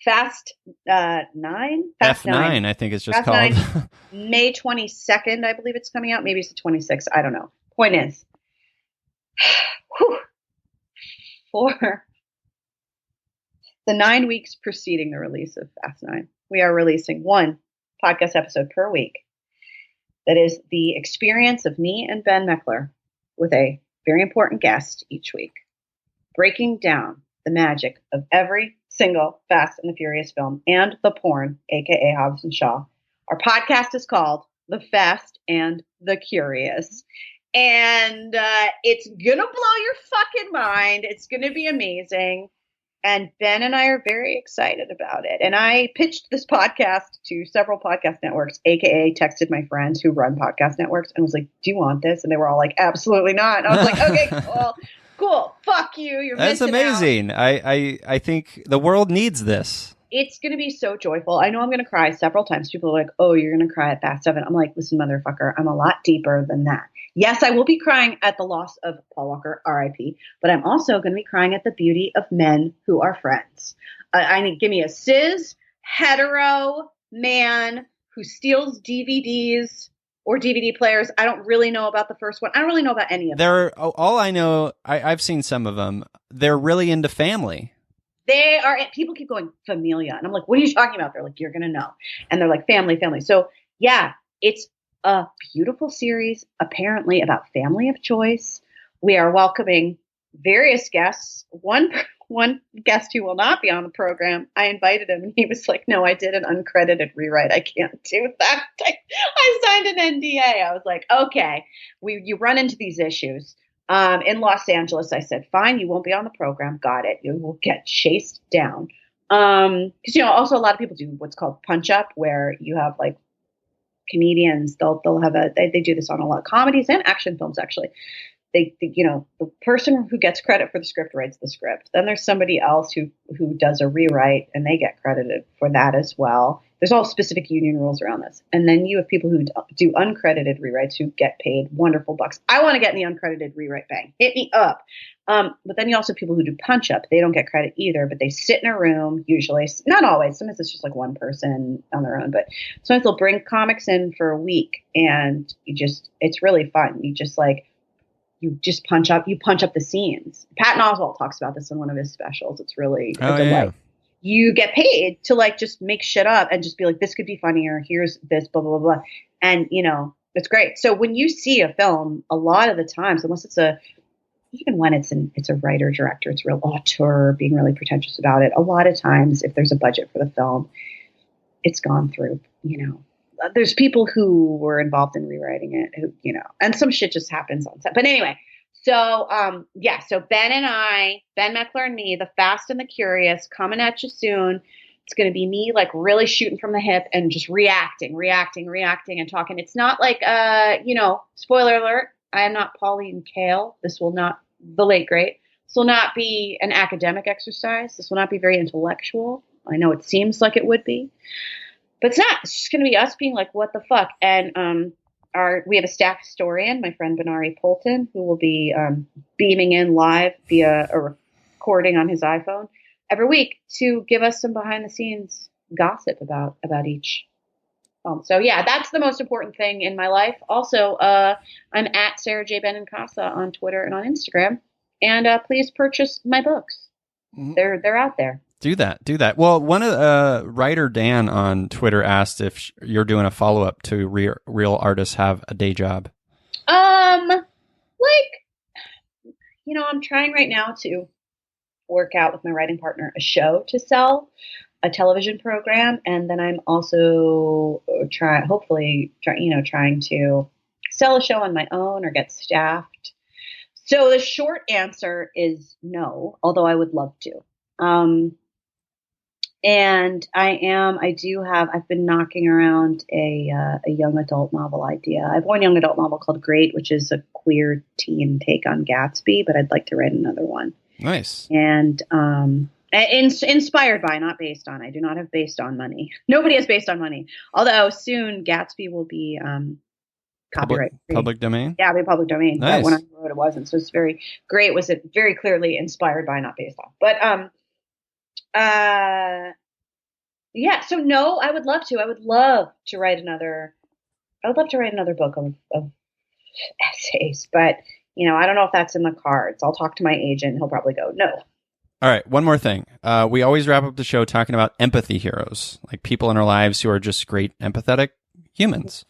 S3: Fast 9? Fast
S2: F9, 9. I think it's just
S3: Fast
S2: called.
S3: 9, May 22nd, I believe it's coming out. Maybe it's the 26th. I don't know. Point is, for the 9 weeks preceding the release of Fast 9, we are releasing one podcast episode per week. That is the experience of me and Ben Meckler with a very important guest each week, breaking down the magic of every single Fast and the Furious film and the porn, aka Hobbs and Shaw. Our podcast is called The Fast and the Curious. And it's going to blow your fucking mind. It's going to be amazing. And Ben and I are very excited about it. And I pitched this podcast to several podcast networks, aka texted my friends who run podcast networks and was like, do you want this? And they were all like, absolutely not. And I was like, okay, cool. Fuck you. You're
S2: That's
S3: missing
S2: amazing.
S3: out.
S2: I think the world needs this.
S3: it's going to be so joyful. I know I'm going to cry several times. People are like, oh, you're going to cry at Fast 7. I'm like, listen, motherfucker, I'm a lot deeper than that. Yes, I will be crying at the loss of Paul Walker, RIP, but I'm also going to be crying at the beauty of men who are friends. I need, give me a cis, hetero man who steals DVDs or DVD players. I don't really know about the first one. I don't really know about any of them.
S2: All I know, I've seen some of them. They're really into family.
S3: They are, people keep going familia. And I'm like, what are you talking about? They're like, you're going to know. And they're like, family. So yeah, it's a beautiful series, apparently about family of choice. We are welcoming various guests. One guest who will not be on the program, I invited him and he was like, no, I did an uncredited rewrite. I can't do that. I signed an NDA. I was like, okay, you run into these issues. In Los Angeles, I said, fine, you won't be on the program. Got it. You will get chased down. Because, also a lot of people do what's called punch up, where you have like comedians, they'll have they do this on a lot of comedies and action films, actually. The person who gets credit for the script writes the script. Then there's somebody else who does a rewrite and they get credited for that as well. There's all specific union rules around this. And then you have people who do uncredited rewrites who get paid wonderful bucks. I want to get in the uncredited rewrite bang. Hit me up. But then you also have people who do punch up. They don't get credit either, but they sit in a room, usually, not always. Sometimes it's just like one person on their own, but sometimes they'll bring comics in for a week and it's really fun. You just punch up the scenes. Patton Oswalt talks about this in one of his specials. It's really a delight. Yeah. You get paid to like just make shit up and just be like, this could be funnier. Here's this, blah, blah, blah. And, it's great. So when you see a film, a lot of the times, unless even when it's a writer, director, it's a real auteur being really pretentious about it. A lot of times, if there's a budget for the film, it's gone through, there's people who were involved in rewriting it, who, and some shit just happens on set. But anyway, so Ben Meckler and me, the Fast and the Curious, coming at you soon. It's going to be me like really shooting from the hip and just reacting and talking. It's not like, spoiler alert, I am not Pauline Kael. This will not, the late great. This will not be an academic exercise. This will not be very intellectual. I know it seems like it would be. But it's not. It's just going to be us being like, what the fuck? And we have a staff historian, my friend Benari Polton, who will be beaming in live via a recording on his iPhone every week to give us some behind-the-scenes gossip about each film. So, yeah, that's the most important thing in my life. Also, I'm at Sara J. Benincasa on Twitter and on Instagram. And please purchase my books. Mm-hmm. They're out there.
S2: Do that. Well, one of writer Dan on Twitter asked if you're doing a follow-up to Real Artists Have a Day Job.
S3: I'm trying right now to work out with my writing partner a show to sell, a television program, and then I'm also trying to sell a show on my own or get staffed. So the short answer is no, although I would love to. And I've been knocking around a young adult novel idea. I have one young adult novel called Great, which is a queer teen take on Gatsby, but I'd like to write another one.
S2: Nice.
S3: And inspired by, not based on. I do not have based on money. Nobody has based on money. Although soon Gatsby will be copyright free.
S2: Public domain?
S3: Yeah, it'll be public domain.
S2: Nice.
S3: But when I wrote it wasn't. So it's very great. Was it very clearly inspired by, not based on. But so no, I would love to. I would love to write another book of essays, but I don't know if that's in the cards. I'll talk to my agent. He'll probably go, no.
S2: All right. One more thing. We always wrap up the show talking about empathy heroes, like people in our lives who are just great, empathetic humans.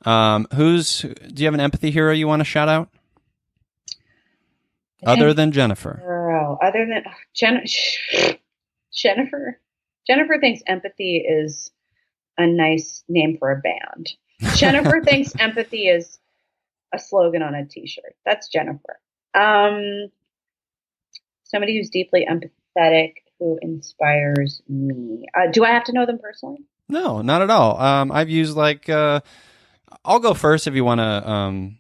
S2: Do you have an empathy hero you want to shout out? Other than Jennifer.
S3: Other than Jennifer. Jennifer thinks empathy is a nice name for a band. Jennifer thinks empathy is a slogan on a t-shirt. That's Jennifer. Somebody who's deeply empathetic, who inspires me. Do I have to know them personally?
S2: No, not at all. I've used I'll go first if you want to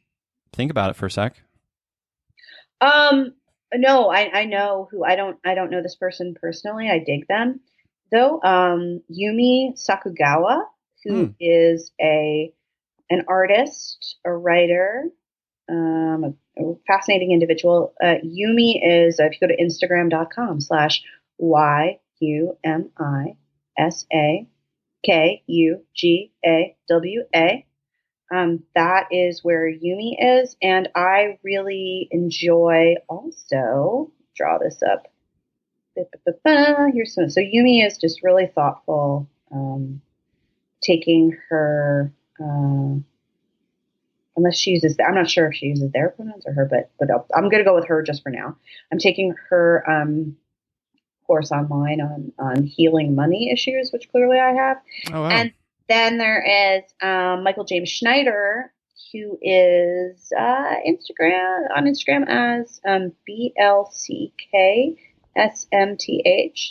S2: think about it for a sec.
S3: No, I know who. I don't know this person personally. I dig them. though. Yumi Sakugawa, who is an artist, a writer, a fascinating individual. Yumi is, if you go to Instagram.com/YUMISAKUGAWA, that is where Yumi is. And I really enjoy also, draw this up. Here's some. So Yumi is just really thoughtful, taking her, unless she uses, I'm not sure if she uses their pronouns or her, but I'm going to go with her just for now. I'm taking her course online on healing money issues, which clearly I have.
S2: Oh, wow. And
S3: then there is Michael James Schneider, who is on Instagram as BLCKSMTH.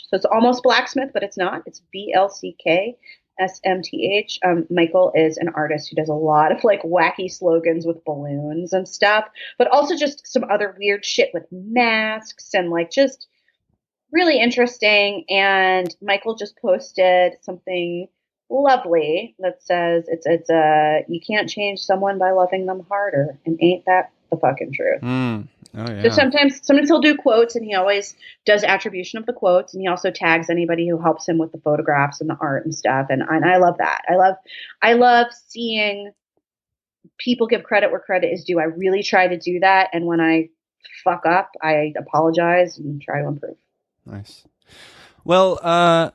S3: So it's almost blacksmith, but it's not. It's BLCKSMTH. Michael is an artist who does a lot of like wacky slogans with balloons and stuff, but also just some other weird shit with masks and like just really interesting. And Michael just posted something lovely that says it's you can't change someone by loving them harder, and ain't that the fucking truth?
S2: Oh, yeah.
S3: So sometimes he'll do quotes, and he always does attribution of the quotes, and he also tags anybody who helps him with the photographs and the art and stuff, and I love that. I love seeing people give credit where credit is due. I really try to do that, and when I fuck up, I apologize and try to improve.
S2: Nice. Well,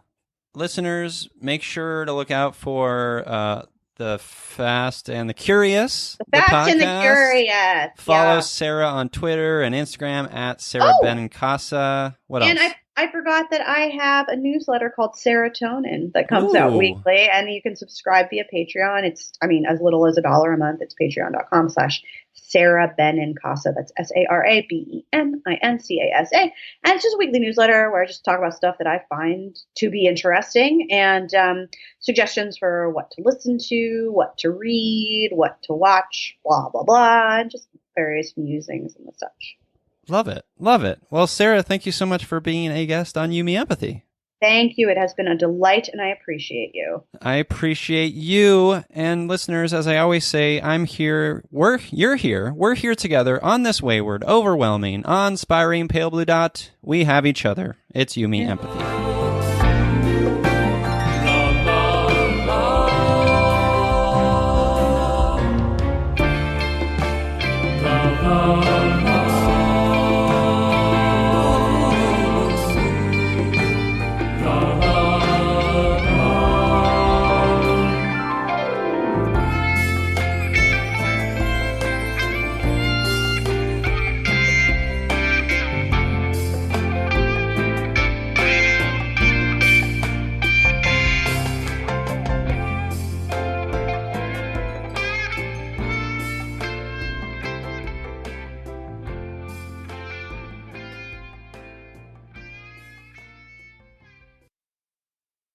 S2: listeners, make sure to look out for the Fast and the Curious.
S3: The Fast and the Curious.
S2: Follow Sara on Twitter and Instagram at Sara Benincasa. What else?
S3: And I forgot that I have a newsletter called Serotonin that comes out weekly, and you can subscribe via Patreon. It's, as little as $1 a month. It's patreon.com/Sara Benincasa. That's SaraBenincasa. And it's just a weekly newsletter where I just talk about stuff that I find to be interesting, and suggestions for what to listen to, what to read, what to watch, blah, blah, blah, and just various musings and such.
S2: Love it. Love it. Well, Sara, thank you so much for being a guest on Yumi Empathy.
S3: Thank you. It has been a delight, and I appreciate you.
S2: I appreciate you. And listeners, as I always say, I'm here. You're here. We're here together on this wayward, overwhelming, uninspiring pale blue dot. We have each other. It's Yumi Empathy.